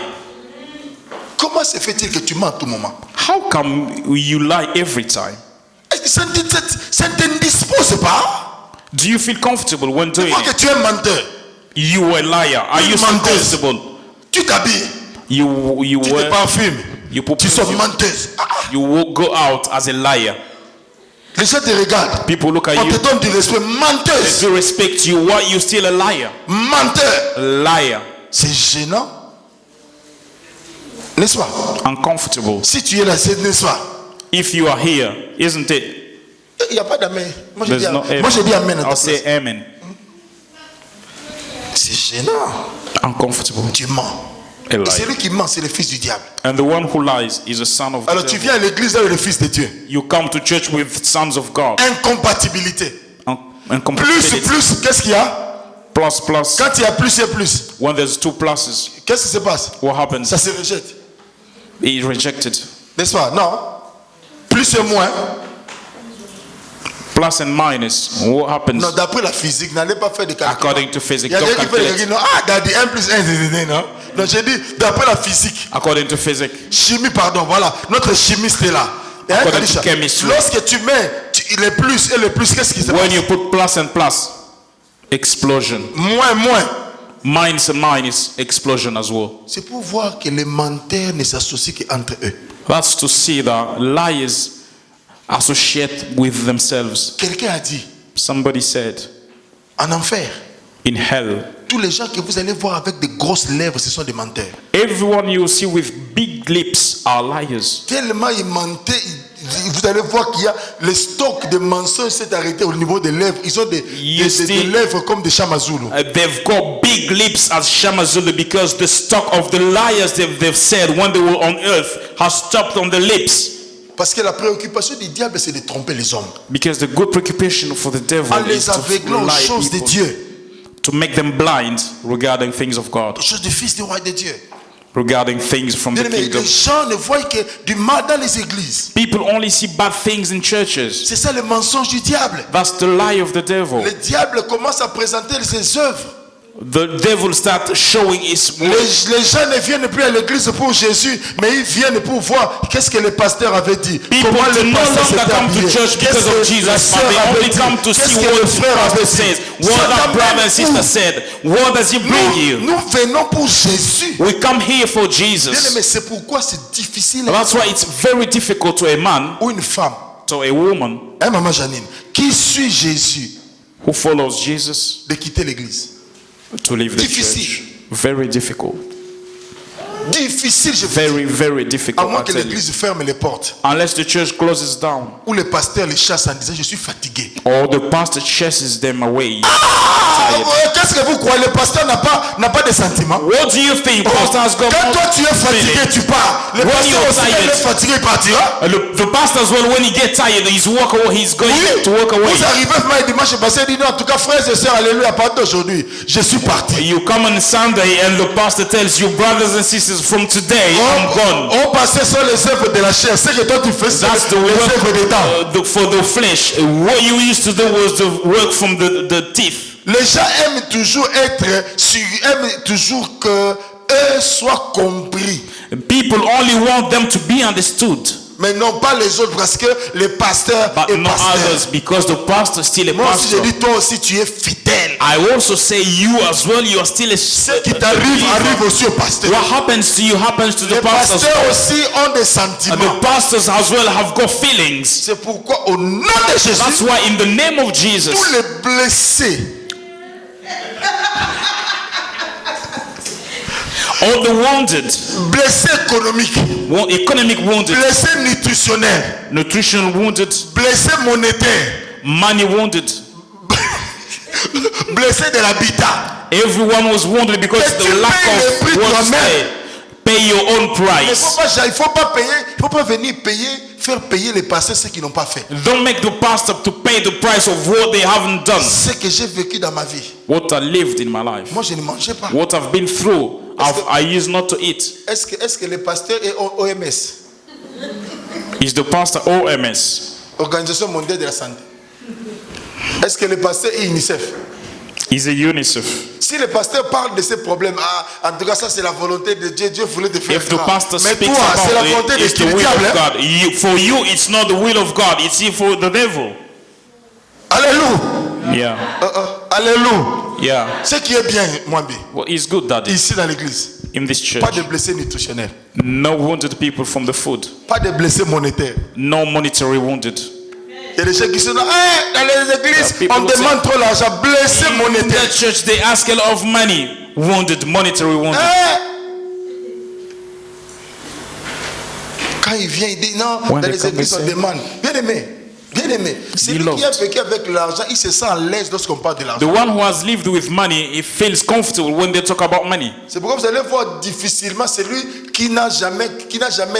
Comment se fait-il que tu mens à tout moment? How come you lie every time? Est-ce que ça ne t'indispose pas? Do you feel comfortable when Tu doing vois que it? tu es un menteur. You are a liar. Are you so Menteuse. comfortable? Tu t'habilles, You tu te wear, parfumes, you put tu sors perfume. menteuse. You will go out as a liar. Les gens te regardent. People look at On te you. donne du respect. Menteuse. To respect you, why you still a liar? Menteur. Liar. C'est gênant. N'est-ce pas? Uncomfortable. Si tu es là, c'est n'est-ce pas? If you are here, isn't it? Il n'y a pas d'amen. Moi, je There's dis, no amen. moi, je dis amen à ta I'll say place. amen. C'est gênant. Uncomfortable. Tu mens. A Et liar. celui qui ment, c'est le fils du diable. And the one who lies is a son of the Alors tu devil. viens à l'église avec le fils de Dieu. You come to church with sons of God. Incompatibilité. Incompatibility. Plus, qu'est-ce qu'il y a? Plus, plus. Quand il y a plus et plus, When there's two pluses, qu'est-ce qui se passe? what happens? Ça se rejette. He is rejected. N'est-ce pas? Non. Plus et moins. Plus and minus. What happens? Non, d'après la physique, n'allez pas faire de calcul. According to Il physics. y a Don't quelqu'un qui fait des calculate. calculs. Non, ah, daddy, 1 plus 1, non. Non, j'ai dit, d'après la physique. According to physics. Chimie, pardon, voilà. Notre chimiste est là. Et hein, According Kadisha, to chemistry. lorsque tu mets les plus et les plus, qu'est-ce qui se When passe? you put plus and plus, explosion. Moins. Minus and minus, explosion as well. C'est pour voir que les menteurs ne s'associent qu'entre eux. That's to see that liars associate with themselves. Quelqu'un a dit, Somebody said, en enfer, in hell, tous les gens que vous allez voir avec de grosses lèvres, ce sont des menteurs. everyone you see with big lips are liars. Tellement ils mentaient, vous allez voir qu'il y a le stock de mensonges s'est arrêté au niveau des lèvres. Ils ont des lèvres comme des chamazulu. They've got big lips as Shamazulu because the stock of the liars they've said when they were on earth has stopped on the lips. Parce que la préoccupation du diable, c'est de tromper les hommes. Because the good preoccupation for the devil En is les to aveuglant aux lie choses de people, Dieu. to make them blind regarding things of God, Aux choses du Fils du roi de Dieu. regarding things from the Bien-aimés, kingdom. les gens ne voient que du mal dans les églises. People only see bad things in churches. C'est ça le mensonge du diable. That's the lie of the devil. Le diable commence à présenter ses œuvres. The devil starts showing his work. Les gens ne viennent plus à l'église pour Jésus, mais ils viennent pour voir qu'est-ce que le pasteur avait dit. People Comment do le no pasteur longer s'était come to habillé. church Qu'est-ce because of que Jesus, la but sœur they avait only dit. come to Qu'est-ce see que what le the frère pastor avait says, dit. what that brother and C'est sister said. What does he bring you? Nous venons pour Jésus. We come here for Bien Jesus. aimé, c'est pourquoi c'est difficile That's why it's very difficult to a man, ou une femme, to a woman maman Janine, qui suit Jésus, who follows Jesus, de quitter l'église. to leave the Difficile. church. Very difficult. Difficile, je veux dire. Very, very À difficult. moins I que tell you. l'église ferme les portes. Unless the church closes down, Ou le pasteur les chasse en disant je suis fatigué. or the pastor chases them away. Qu'est-ce que vous croyez? Le pasteur n'a pas de sentiments. What do you think? Pastor has got Quand more toi tu es fatigué, feeling. tu pars. Le When pasteur you're aussi, quand il tired. est fatigué, il partira. The pastor as well, when he gets tired, he's going Oui. to walk away. Vous arrivez vraiment dimanche passé, il dit non, en tout cas, frères et sœurs, alléluia, pas d'aujourd'hui. Je suis parti. You come on Sunday and the pastor tells you, brothers and sisters, from today I'm gone. On passait sur les œuvres de la chair. Ce que toi tu fais, c'est That's the les œuvres des temps. work for the flesh. What you used to do was the work from the teeth. Les gens aiment toujours aiment toujours que eux soient compris. People only want them to be understood, Mais non pas les autres parce que le pasteur but est not pasteur. others, because the pastor is still a Moi aussi je pastor. dis toi aussi tu es fidèle. I also say you as well, you are still a Ce qui a t'arrive believer. arrive aussi au pasteur. What happens to you happens to the Les pastors. pasteurs aussi ont des And sentiments. the pastors as well have got feelings. C'est pourquoi au nom de That's Jésus, why in the name of Jesus, tous les blessés, all the wounded, blessés économiques, economic wounded, blessés nutritionnels, nutritional wounded, blessés monétaires, money wounded, blessés de l'habitat. everyone was wounded because Et tu the lack payes le of prix what to toi-même. say. Pay your own price. Il faut pas payer, il faut pas venir payer, faire payer les pasteurs ceux qui n'ont pas fait. Don't make the pastor to pay the price of what they haven't done. Ce que j'ai vécu dans ma vie, What I lived in my life, moi je ne mangeais pas. what I've been through, I used not to eat. Est-ce que le pasteur est OMS, Is the pastor OMS? Organisation mondiale de la santé? Est-ce que le pasteur est UNICEF? Is a UNICEF? Si le pasteur parle de ces problèmes, en tout cas ça c'est la volonté de Dieu. Dieu voulait te faire If the grand. pastor Mais speaks toi, c'est la about volonté it, de it's the du will diable. of Hein? God. For you, it's not the will of God. It's for the devil. Alléluia. Yeah, Alléluia. yeah. Ce qui est bien, Mwambi, Well, it's good, Daddy. ici dans l'église, In this church, pas de blessés nutritionnels, no wounded people from the food, pas de blessés monétaires. no monetary wounded. Il y a des gens qui sont dans les églises, Yeah, people on will say- demande trop l'argent, blessés In monétaires. that church, they ask a lot of money. Wounded, monetary wounded. Quand il vient, il dit non, When dans they les come, églises, they on say- demande. Bien aimé, bien aimé. Celui qui a Beloved. vécu avec l'argent, il se sent à l'aise lorsqu'on parle de The l'argent. one who has lived with money, he feels comfortable when they talk about money. C'est pourquoi vous allez voir difficilement celui qui n'a jamais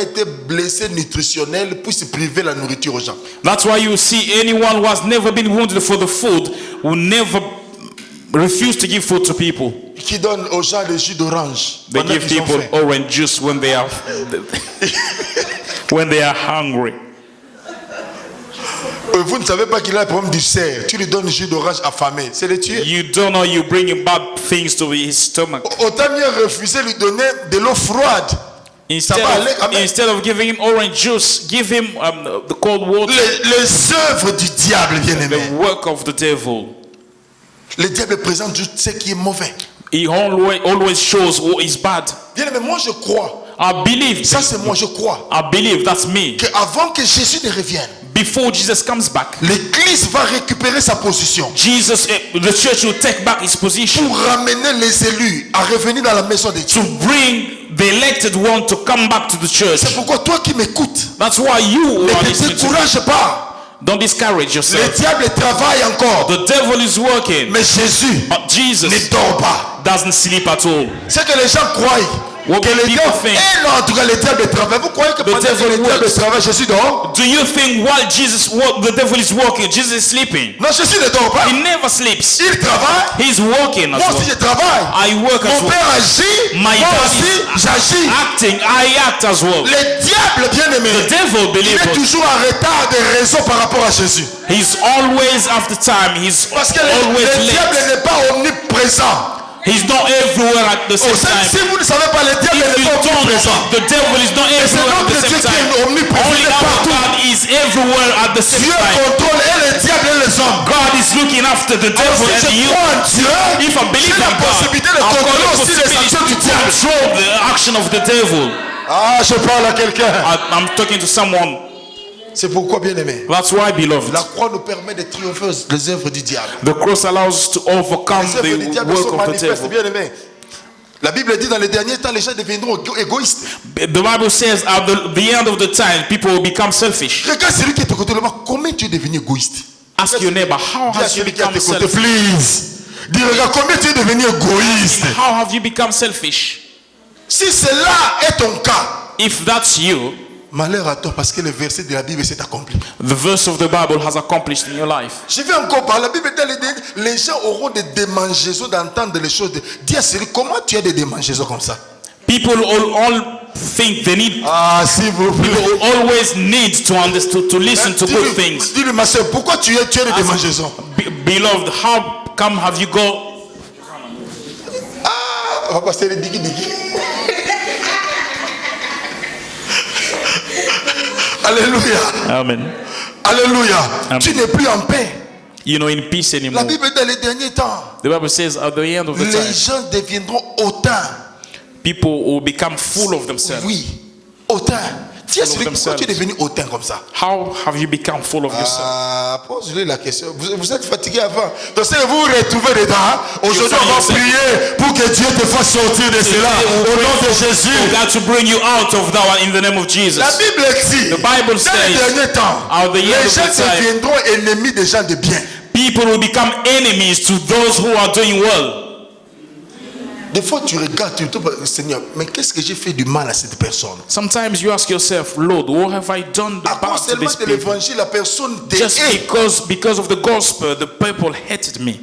été blessé nutritionnel pour se priver la nourriture aux gens. That's why you see anyone who has never been wounded for the food will never refuse to give food to people. Qui donne aux gens le jus d'orange. They pendant give qu'ils ont people faim. orange juice when they are when they are hungry. Vous ne savez pas qu'il a un problème d'ulcère. Tu lui donnes le jus d'orange affamé. C'est le tuer. You don't know you bringing bad things to his stomach. Autant mieux refuser lui donner de l'eau froide. Instead va aller quand même. instead of giving him orange juice, give him the cold water. Les œuvres du diable, bien aimé. The work of the devil. Le diable présente tout ce qui est mauvais. He always shows what is bad. Bien aimé, moi je crois. I believe. Ça c'est moi, je crois. I believe that's me. Qu'avant que Jésus ne revienne, Before Jesus comes back, l'église va récupérer sa position. the church will take back its position Pour ramener les élus à revenir dans la maison de Dieu. to bring the elected one to come back to the church. C'est pourquoi toi qui m'écoutes, That's why you who ne are te listening to me, décourage pas. don't discourage Le yourself. diable travaille encore. The devil is working, Mais Jésus but Jesus ne dort pas. doesn't sleep at all. C'est que les gens croient. What Que will le people diable, think? non, en tout cas, le diable travaille. Vous croyez que pendant que devil le diable works. travaille, Jésus dort? Do you think while the devil is working, Jesus is sleeping? Non, Jésus ne dort pas. He never sleeps. Il travaille. He's working as Moi aussi, well. je travaille. I work as Mon well. père agit. My Moi dad aussi, is j'agis. acting. I act as well. Le diable, bien aimé, The devil, il est believer, toujours en retard de raison par rapport à Jésus. he's always after time. He's Parce que always le diable late. n'est pas omniprésent. He's not everywhere at the Oh, same si time. vous ne savez pas, le diable If n'est you pas don't, omniprésent. the devil is not Et c'est everywhere at notre the Dieu same qui time. est omniprésent, Only il est our partout. God is everywhere at the same Dieu time. contrôle et le diable et les hommes. God is looking after the Alors, devil si and je you. crois en Dieu, If I believe j'ai in la God, possibilité de I've got contrôler the aussi les possibility actions du to diable. control the action of the devil. Ah, je parle à quelqu'un. I'm talking to someone. C'est pourquoi, bien aimé, That's why, beloved, la croix nous permet de triompher les œuvres du diable. the cross allows us to overcome Les œuvres du the diable work sont of the manifestes, devil. bien aimé. La Bible dit dans les derniers temps, les gens deviendront égoïstes. The Bible says at the end of the time, people will become selfish. Regarde celui qui est à côté de moi, comment tu es devenu égoïste? Ask your neighbor, how Dis à has you celui qui est à become tes côtés, selfish? please. Dis, regarde, combien tu es devenu égoïste? How have you become selfish? Si cela est ton cas, If that's you, malheur à toi parce que le verset de la Bible s'est accompli. the verse of the Bible has accomplished in your life. Je vais encore parler. La Bible dit les gens auront des démangeaisons d'entendre les choses. Dis à celui, comment tu as des démangeaisons comme ça? People all think they need. Ah, s'il vous plaît. People always need to understand to listen to good things. Dis-lui, ma soeur, pourquoi tu as des démangeaisons? Beloved, how come have you got? Ah, on va passer les digi. Alléluia. Amen. Alléluia. Amen. Tu n'es plus en paix. You know, in peace La anymore. Bible dit dans les derniers temps, The Bible says at the end of the les time, gens deviendront hautains. people will become full of themselves. Oui, hautains. Dis à Full of celui, pourquoi tu es themselves. devenu hautain comme ça? How have you become full of yourself? Ah, pose-lui la question. Vous êtes fatigué avant. Donc, si vous vous retrouvez dedans, hein, aujourd'hui, on va yourself. prier pour que Dieu te fasse sortir de cela. Au nom de Jésus. For God to bring you out of that one in the name of Jesus. La Bible dit, The Bible dans les says, derniers temps, at the end les of gens the time, deviendront ennemis des gens de bien. people will become enemies to those who are doing well. Des fois, tu regardes, tu te dis, Seigneur, mais qu'est-ce que j'ai fait du mal à cette personne? Sometimes you ask yourself, Lord, what have I done À bad cause to seulement these de people? l'évangile, la personne te Just hait. because of the gospel, the people hated me.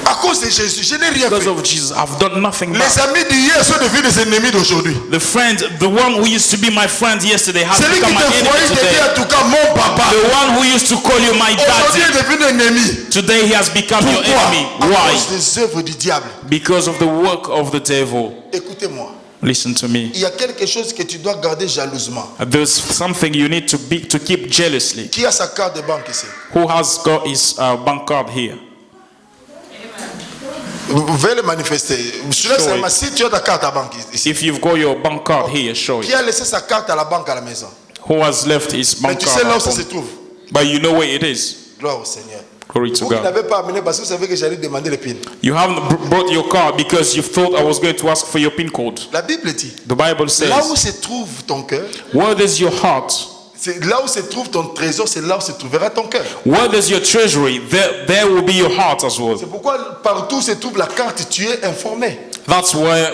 À cause de Jésus, je n'ai rien Because fait. of Jesus, I've done nothing Les bad. amis d'hier sont devenus des ennemis d'aujourd'hui. The one who used to be my friend yesterday has Celui qui become te my voyait enemy te dit today. en tout cas mon papa. The one who used to call you my Aujourd'hui daddy, est devenu ennemi. today he has become your Pourquoi? enemy. À Why? cause des œuvres du diable. Because of the work of the devil. Écoutez-moi. Listen to me. Il y a quelque chose que tu dois garder jalousement. There's something you need to keep jealously. Qui a sa carte de banque ici? Who has got his bank card here? Vous pouvez le manifester. Celui-là, Show seulement it. si tu as ta carte à banque ici. If you've got your bank card here, show Qui it. a laissé sa carte à la banque à la maison? Who has left his Mais bank tu card sais là où at ça se home? trouve. But you know where it is. Gloire au Seigneur. Glory to Vous qui God. n'avez pas amené parce que vous savez que j'allais demander le PIN. You haven't brought your card because you thought I was going to ask for your PIN code. La Bible dit, The Bible là où says, se trouve ton cœur, where does your heart? c'est là où se trouve ton trésor, c'est là où se trouvera ton cœur. Where does your treasury? There will be your heart as well. C'est pourquoi partout où se trouve la carte, tu es informé. That's why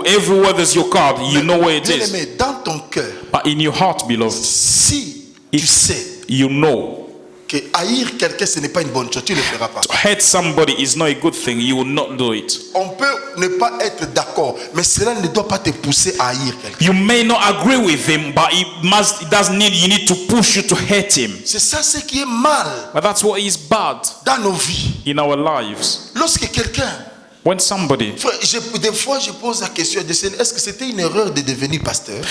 everywhere there's your card, you know where it Bien is. aimé, dans ton cœur, But in your heart, beloved, si tu sais you know que haïr quelqu'un, ce n'est pas une bonne chose, tu ne le feras pas. to hate somebody is not a good thing. You will not do it. On peut ne pas être d'accord, mais cela ne doit pas te pousser à haïr quelqu'un. You may not agree with him, but it doesn't need. You need to push you to hate him. C'est ça ce qui est mal But that's what is bad dans nos vies. in our lives. Lorsque quelqu'un, When somebody, frère, des fois je pose la question, est-ce que c'était une erreur de devenir pasteur?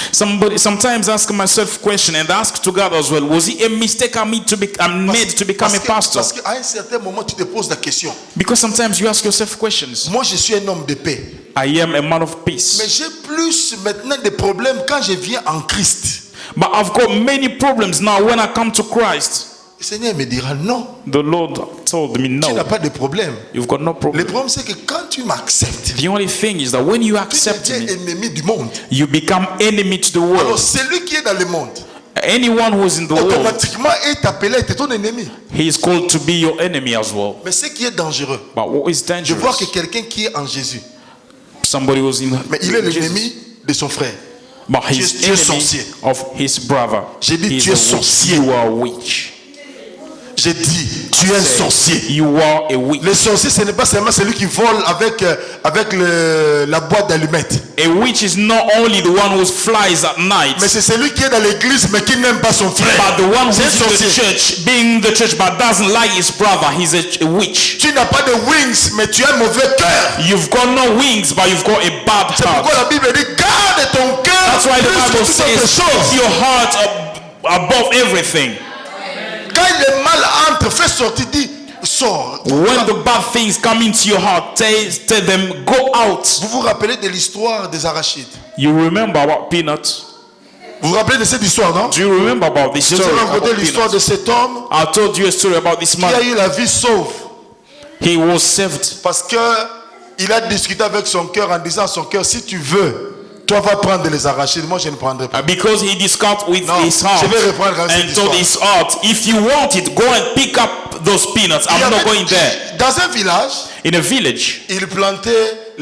sometimes ask myself question and ask to God as well. Was it a mistake I'm made to become a pastor? Parce qu'à un certain moment tu te poses la question. Because sometimes you ask yourself questions. Moi je suis un homme de paix, I am a man of mais peace, j'ai plus maintenant de problèmes quand je viens en Christ. but I've got many problems now when I come to Christ. Le Seigneur me dira non, The Lord told me tu n'as no. pas de problème. You've got no Le problem. problème c'est que quand tu m'acceptes, The only thing is that when you tu accept deviens me, ennemi du monde. you become enemy to the Alors world. celui qui est dans le monde, Anyone who is in the world, automatiquement est appelé à être ton ennemi. he is called to be your enemy as well. Mais ce qui est dangereux, But what is de voir que dangerous quelqu'un qui est en Jésus, Somebody was in. Mais il est l'ennemi de son frère. But Tu he's es enemy sorcier. of his brother. J'ai dit, He's tu es a witch. sorcier. You are a witch. J'ai dit, tu es un sorcier. You are a witch. Le sorcier, ce n'est pas seulement celui qui vole avec la boîte d'allumettes. A witch is not only the one who flies at night, Mais c'est celui qui est dans l'église mais qui n'aime pas son frère. but the one who's C'est un in the sorcier. church, being in the church, but doesn't like his brother. He's a witch. Tu n'as pas de wings, mais tu as un mauvais cœur. You've got no wings, but you've got a bad C'est pourquoi heart. la Bible dit, garde ton cœur That's why the plus que Bible toutes autres says, choses. keep your heart above everything. Quand le mal entre, fais sortir, dis, sors. When the bad things come into your heart, tell them, go out. Vous vous rappelez de l'histoire des arachides? You remember about peanuts? Vous vous rappelez de cette histoire, non? Do you remember about this Je vous story? ai raconté About l'histoire peanuts? de cet homme I told you a story about this qui a man. eu la vie sauve. He was saved Parce que il a discuté avec son cœur en disant à son cœur, si tu veux, toi vas prendre les arachides, moi je ne prendrai pas. because he discussed with Non, his heart je vais reprendre cette and told histoire. his heart, if you want it, go and pick up those peanuts. Il y I'm not avait- going there. Dans un village, In a village, il plantait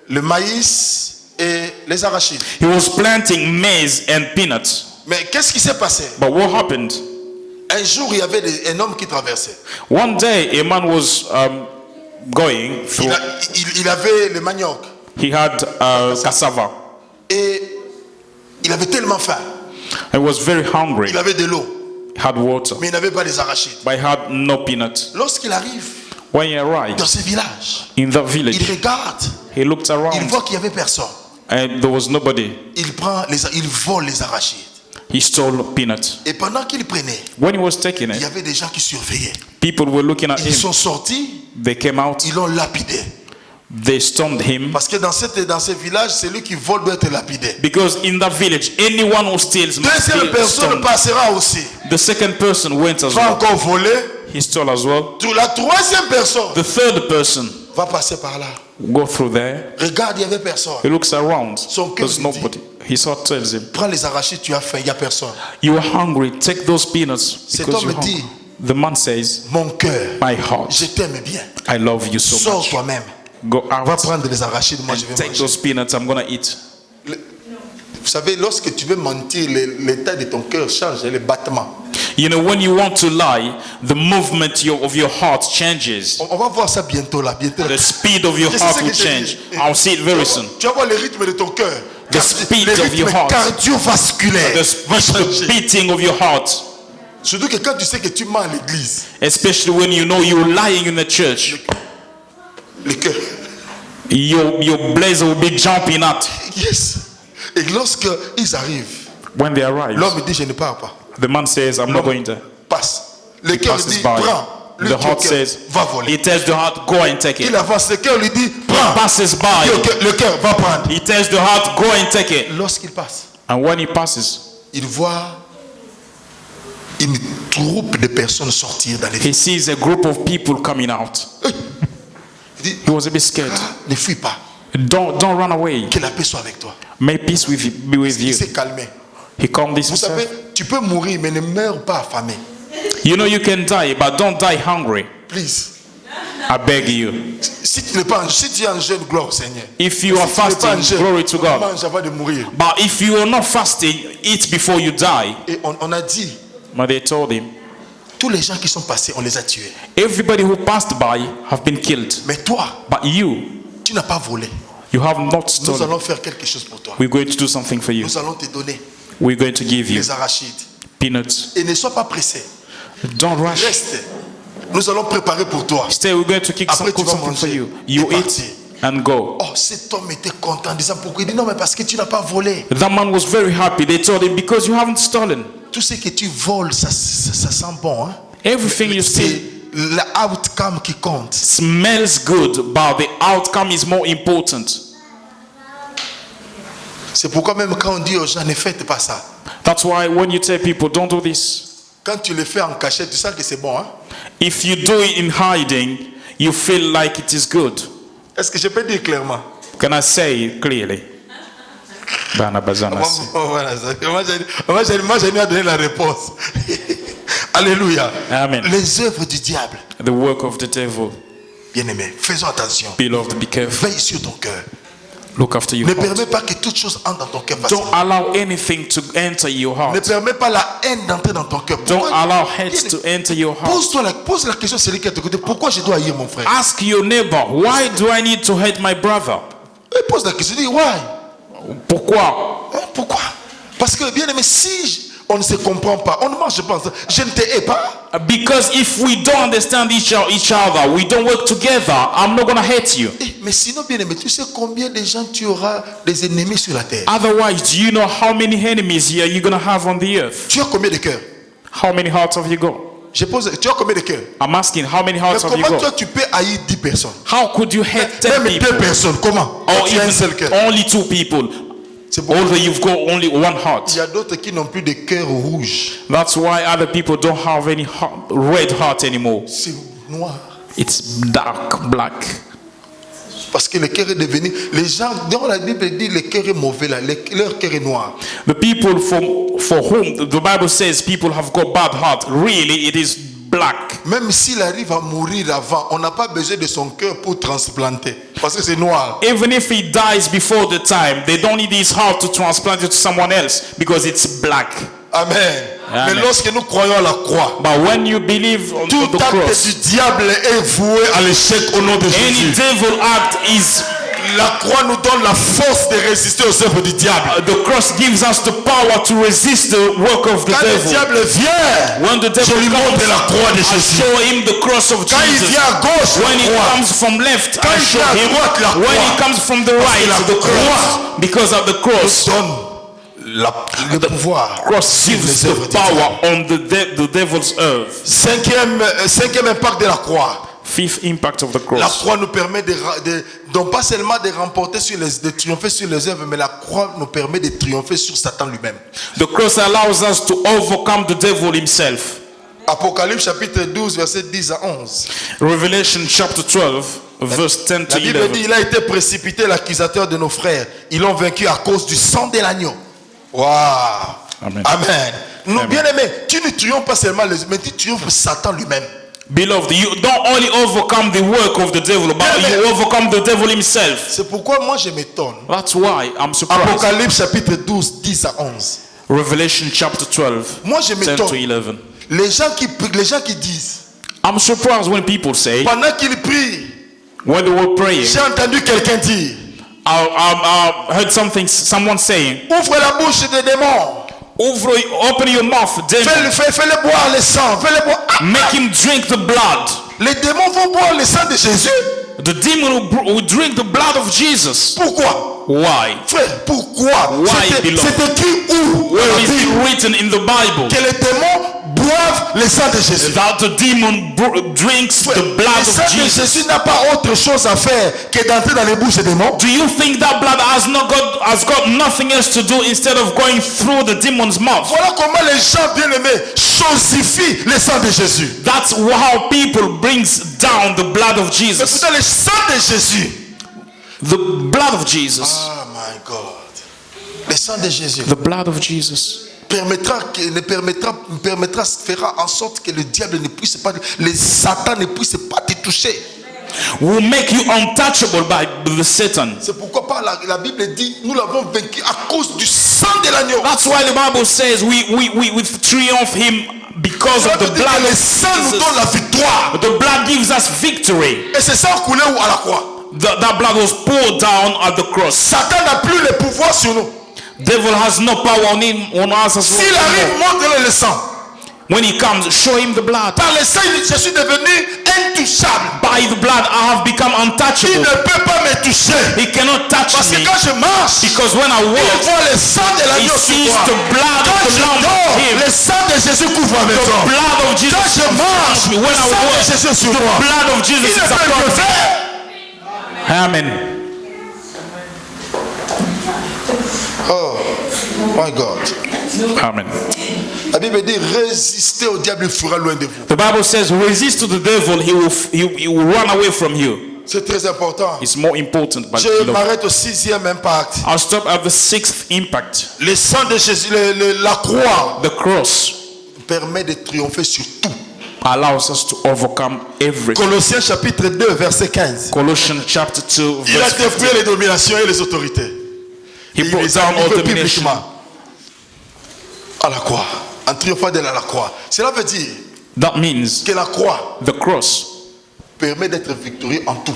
le maïs et les arachides. he was planting maize and peanuts. Mais qu'est-ce qui s'est passé? But what happened? Un jour, il y avait un homme qui traversait. One day, a man was going through. Il avait le manioc He had cassava. et il avait tellement faim. He was very hungry. Il avait de l'eau, He had water, mais il n'avait pas des arachides. but he had no peanuts. Lorsqu'il arrive When he arrived dans ce village, in that il village, regarde, he looked il around voit qu'il n'y avait personne. and there was nobody. Il vole les arachides. He stole peanuts. Et pendant qu'il prenait, When he was taking il y it, avait des gens qui surveillaient. people were looking at Ils him. sont sortis, They came out. ils l'ont lapidé. They stoned him Parce que dans ce village, celui qui vole doit être lapidé. because in that village, anyone who steals must Deuxième be personne stoned. passera aussi. The second person went as Va well. encore voler. He stole as well. La troisième personne The third person va passer par là. go through there. Regarde, il n'y avait personne. He looks around. Son cœur There's lui dit, nobody. His heart tells him, prends les arachides, tu as faim, il n'y a personne. you are hungry. Take those peanuts Cet because homme you're dit, hungry. The man says, mon cœur, my heart, je t'aime bien. I love you so Sors much. toi-même. Go Va out prendre les arachides, moi je and vais take manger. those peanuts. I'm gonna eat. Vous savez, lorsque tu veux mentir, l'état de ton cœur change, les battements. You know, when you want to lie, the movement of your heart changes. On va voir ça bientôt là, bientôt. The speed of your Je sais heart ce will que j'ai change. dit. I'll see it very soon. Tu vas voir le rythme de ton cœur. The speed Le of your rythme heart. cardiovasculaire The va speed, the changer. beating of your heart. Surtout que quand tu sais que tu mens à l'église, Especially when you know you're lying in the church. le cœur. Your blazer will be jumping out. Yes. Et lorsque ils arrivent, When they arrive, l'homme dit je ne pars pas. the man says, I'm not going there. Passe. Le He cœur lui passes dit by. prends. Lui The dit au heart cœur, says, va voler. he tells the heart, go and take Il it. avance. Le cœur lui dit He prends. passes by. Le cœur va prendre. He tells the heart, go and take it. Lorsqu'il passe, And when he passes, il voit une troupe de personnes sortir dans les he filles. sees a group of people coming out. Il dit He was a bit scared. ne fuis pas. Don't run away. Que la paix soit avec toi. May peace be with Il you. s'est calmé. He calmed Vous savez, himself. tu peux mourir, mais ne meurs pas affamé. You know you can die, but don't die hungry. Please. I beg you. Si tu es en jeûne, gloire au Seigneur. If you are Si tu n'es pas en fasting, jeûne, glory to God. mange avant de mourir. But if you are not fasting, eat before you die. Et on a dit, But they told him, tous les gens qui sont passés, on les a tués. everybody who passed by have been killed. Mais toi, But you tu n'as pas volé. have not Nous stolen. allons faire quelque chose pour toi. We're going to do something for you. Nous allons te donner We're going to give you les arachides. peanuts. Et ne sois pas pressé. Don't rush. Reste. Nous allons préparer pour toi. Stay, we're going to cook Après, tu vas something for manger. you. You Et eat partir. and go. Oh, cet homme était content en disant pourquoi. Il dit non, mais parce que tu n'as pas volé. That man was very happy. They told him, because you haven't stolen. Tout ce que tu voles, ça sent bon. Hein? Everything you C'est steal l'outcome qui compte. smells good, but the outcome is more important. C'est pourquoi même quand on dit aux gens ne faites pas ça. That's why when you tell people, don't do this, Quand tu le fais en cachette, tu sens que c'est bon. Hein? if you do it in hiding, you feel like it is good. Est-ce que je peux dire clairement? Can I say it clearly? Bana bazana si. Voilà, moi, j'ai à donner la réponse. Alléluia. Amen. Les œuvres du diable. The work of the devil. Bien-aimé, faisons attention. Beloved, be careful. Veille sur ton cœur. Look after your Ne heart. permets pas que toute chose entre dans ton cœur Don't facilement. allow anything to enter your Ne heart. permets pas la haine d'entrer dans ton cœur. Don't Pourquoi- allow hate to enter your heart. Pose la question à celui qui est à tes côtés. Pourquoi je dois haïr mon frère? Ask your neighbor, why do I need to hate my brother? Et pose la question. Dis, why? Pourquoi? Hein, pourquoi? Parce que, bien aimé, on ne se comprend pas, on ne marche pas ensemble, je ne te hais pas. Because if we don't understand each other, we don't work together, I'm not going to hate you. Mais sinon, bien aimé, tu sais combien de gens tu auras des ennemis sur la terre? Otherwise, do you know how many enemies are you going to have on the earth? Tu as combien de cœurs? How many hearts have you got? Je pose, tu as combien de cœurs? I'm asking, how many Mais hearts have you comment toi got? tu peux haïr 10 personnes? How could you hate 10 Même 2 people? personnes, comment? Or Tu as un even seul cœur. only 2 people? C'est pourquoi Although you've got only one il heart. y a d'autres qui n'ont plus de cœur rouge. That's why other people don't have any red heart anymore. C'est noir. It's dark, black. Parce que le cœur est devenu. Les gens, dans la Bible dit le cœur est mauvais là, leur cœur est noir. The people for whom the Bible says people have got bad heart, really it is black. Même s'il arrive à mourir avant, on n'a pas besoin de son cœur pour transplanter. Parce que c'est noir. Even if he dies before the time, they don't need his heart to transplant it to someone else because it's black. Amen. Amen. Mais lorsque nous croyons à la croix, But when you believe on tout the acte cross, du diable est voué à l'échec au nom de any Jésus. devil act is La croix nous donne la force de résister aux œuvres du diable. the cross gives us the power to resist the work of the Quand le devil. diable vient, When the je devil lui montre comes, la croix de I Jésus. show him the cross of Quand il Jesus. vient à gauche, When he la croix. comes from left, Quand I il show vient à him. droite, la When croix. he comes from the Parce right, que la the cross. croix Because of the cross, donne le pouvoir. cross sur gives les œuvres the du diable. power on the devil's earth. Cinquième impact de la croix. Fifth impact of the La cross. croix nous permet donc pas seulement de remporter de triompher sur les œuvres, mais la croix nous permet de triompher sur Satan lui-même. The cross allows us to overcome the devil himself. Apocalypse chapitre 12, verset 10 à 11. Revelation chapter 12, verse 10 to La Bible dit, 11. il a été précipité l'accusateur de nos frères. Ils l'ont vaincu à cause du sang de l'agneau. Waouh. Amen. Amen. Nous, Amen. bien aimés, tu ne triomphes pas seulement les hommes, mais tu triomphes Satan lui-même. Beloved, you don't only overcome the work of the devil, but Amen. you overcome the devil himself. C'est pourquoi moi je m'étonne. That's why I'm surprised. Apocalypse chapitre 12, 10 à 11. Revelation chapter 12, Moi je 10 to m'étonne. 11. Les gens qui disent, I'm surprised when people say, pendant qu'ils prient, when they were praying, j'ai entendu quelqu'un dire, I heard someone saying, ouvre la bouche des démons. open your mouth, demon. Fais-le boire le sang. Fais-le boire. Ah, Make him drink the blood. les démons vont boire le sang de Jésus. The demon will drink the blood of Jesus. Pourquoi? Why? Frère, pourquoi? Why, beloved? C'est écrit où? Where Dans la is Bible, it written in the Bible que les démons boivent le sang de Jésus. that the demon drinks Frère, the blood le sang of de Jesus? Jésus n'a pas autre chose à faire que d'entrer dans les bouches des démons. Do you think that blood has got nothing else to do instead of going through the demon's mouth? Voilà comment les gens bien-aimés chosifient le sang de Jésus. That's how people brings down the blood of Mais Jesus. pourtant, le sang de Jésus. The blood of Jesus. Oh my God. Le sang de Jésus The blood of Jesus fera en sorte que le diable ne puisse pas, le Satan ne puisse pas te toucher. will make you untouchable by the Satan. C'est pourquoi la Bible dit, nous l'avons vaincu à cause du sang de l'agneau. That's why the Bible says we triumph him because of the blood Le of sang nous Jesus. donne la victoire. The blood gives us victory. Et c'est ça coulé où à la croix. That blood was poured down at the cross. Satan n'a plus le pouvoir sur nous. Devil has no power on us as S'il well. arrive, montre-le le sang. When he comes, show him the blood. Par le sang, je suis devenu intouchable. By the blood, I have become Il untouchable. ne peut pas me toucher. He cannot touch Parce que me quand je marche, because when I il walk, voit le sang de he l'agneau sur sees moi. the blood Quand of the je Lamb dors, on him. le sang de Jésus couvre ma maison. Blood of Jesus. Quand je marche, When le I sang de walk, Jésus sur the moi. blood of Il Jesus ne is peut upon le me. faire. Amen. Oh my God. Amen. La Bible dit résistez au diable, il fuira loin de vous. The Bible says, resist to the devil, he will run away from you. C'est très important. It's more important. But Je m'arrête au 6e impact. I'll stop at the 6th impact. Le sang de Jésus, la croix The cross permet de triompher sur tout. allows us to overcome everything. Colossiens chapitre 2, verset 15. Colossians chapter 2, Il a verse 15. détruit les dominations et les autorités. He Il brought les a down all livrés domination publiquement à la croix, en triomphant de la croix. Cela veut dire That means que la croix the cross permet d'être victorieux en tout.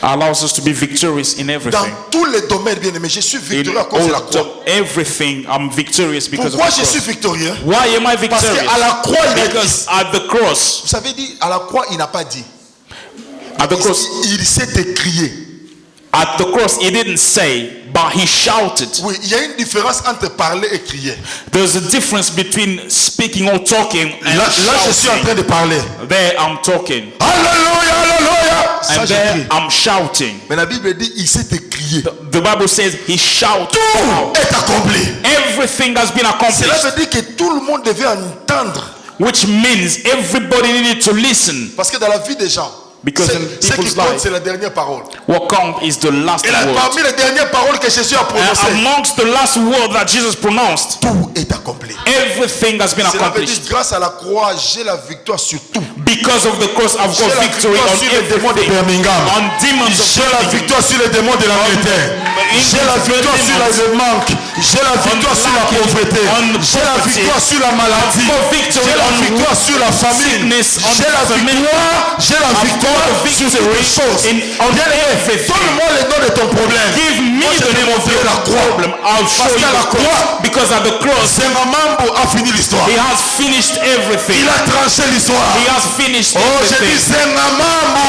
allows us to be victorious in Dans everything. tous les domaines, bien aimé, je suis In victorieux à cause de la croix. everything, I'm victorious because Pourquoi of the je suis cross. victorieux? Why am I Parce victorious? qu'à la croix, il a dit. Because at the cross, Vous savez dit, à la croix, il n'a pas dit. at the cross, Il s'est écrié. at the cross, he didn't say, but he shouted. Oui, il y a une différence entre parler et crier. There's a difference between speaking or talking and Là, je suis en shouting. train de parler. There I'm talking, Alléluia, alléluia. Ça, and je there crie. I'm shouting. Mais la Bible dit, il s'est écrié. The Bible says he shouted. Tout est accompli. Everything has been Cela accomplished, veut dire que tout le monde devait entendre. which means everybody needed to listen. Parce que dans la vie des gens, Because in ce qui people's compte, life, c'est la dernière parole. what counts is the last Et là, word. parmi les dernières paroles que Jésus a And prononcées, amongst the last word that Jesus pronounced, tout est accompli. everything has been Cela veut dire, accomplished. grâce à la croix, j'ai la victoire sur tout. Because of the cross, I've J'ai got la victory victoire on sur les démons de everything. Birmingham. On demons of J'ai la victoire sur les démons de l'Angleterre. J'ai la victoire sur le manque. J'ai la victoire sur la pauvreté. J'ai la victoire sur la maladie. J'ai la victoire sur la famine. J'ai la victoire sur toutes les choses. Donne-moi le nom de ton problème. Give me Moi, je the vais name of montrer your la croix. problem. I'll show Parce you qu'à la the cross. croix, Because at the cross, Sengamambo a fini l'histoire. he has finished everything. Il a tranché l'histoire. He has finished Oh, j'ai dit everything. Sengamambo.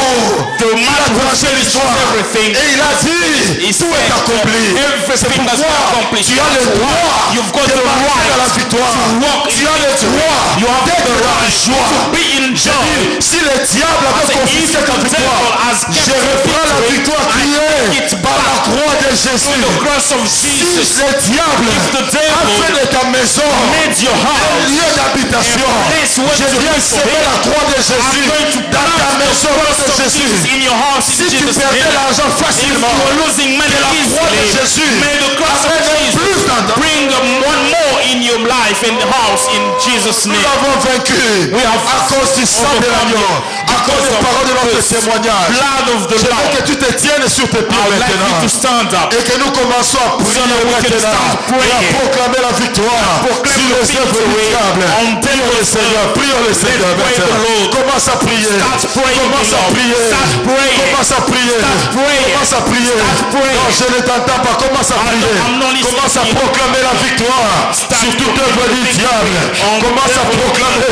The Il a man who tranché finished l'histoire. everything. Et il a dit, He tout est said accompli. C'est everything has been pourquoi accomplished. tu as le droit You've got de the marcher right à la victoire. to walk Tu in as le victory. droit You have d'être the dans la right joie. to be in J'ai joy. dit, si le diable I avait said, confisqué if ta the victoire, devil has kept je reprends la victory, victoire I qui take est it par la back croix de to Jésus. the cross of Si Jesus. le diable If the a devil fait de ta maison made your un house lieu d'habitation, a place where je to viens live for semer him, la croix de I'm Jésus going to dans ta plant the maison cross de of Jesus Jésus. in your house in Si tu Jesus' perdais name. l'argent If you facilement, are losing money que la croix de easily, Jésus may the cross of amène Jesus plus dans bring one more in your life, in the house, in Jesus' Nous name. l'avons vaincu We have à cause du sang de l'agneau, à cause des paroles de notre témoignage. Blood of the Je veux Lamb. que tu te tiennes sur tes pieds I would like you maintenant to stand up. et que nous commençons à prier that we can maintenant start praying. et à proclamer la victoire Proclaim sur the les œuvres victory du diable. on Prions le Seigneur, prions le Seigneur pray the maintenant. Lord. Commence à prier, Start praying, commence à Lord. prier, Start praying. commence à prier, Start praying. commence à prier. Start praying. Non, je ne t'entends pas, commence à prier, I'm not listening commence à to you. proclamer la victoire Start sur toute œuvre du proclaiming diable. on Commence à devil. proclamer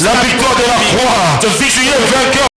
la victoire de la croix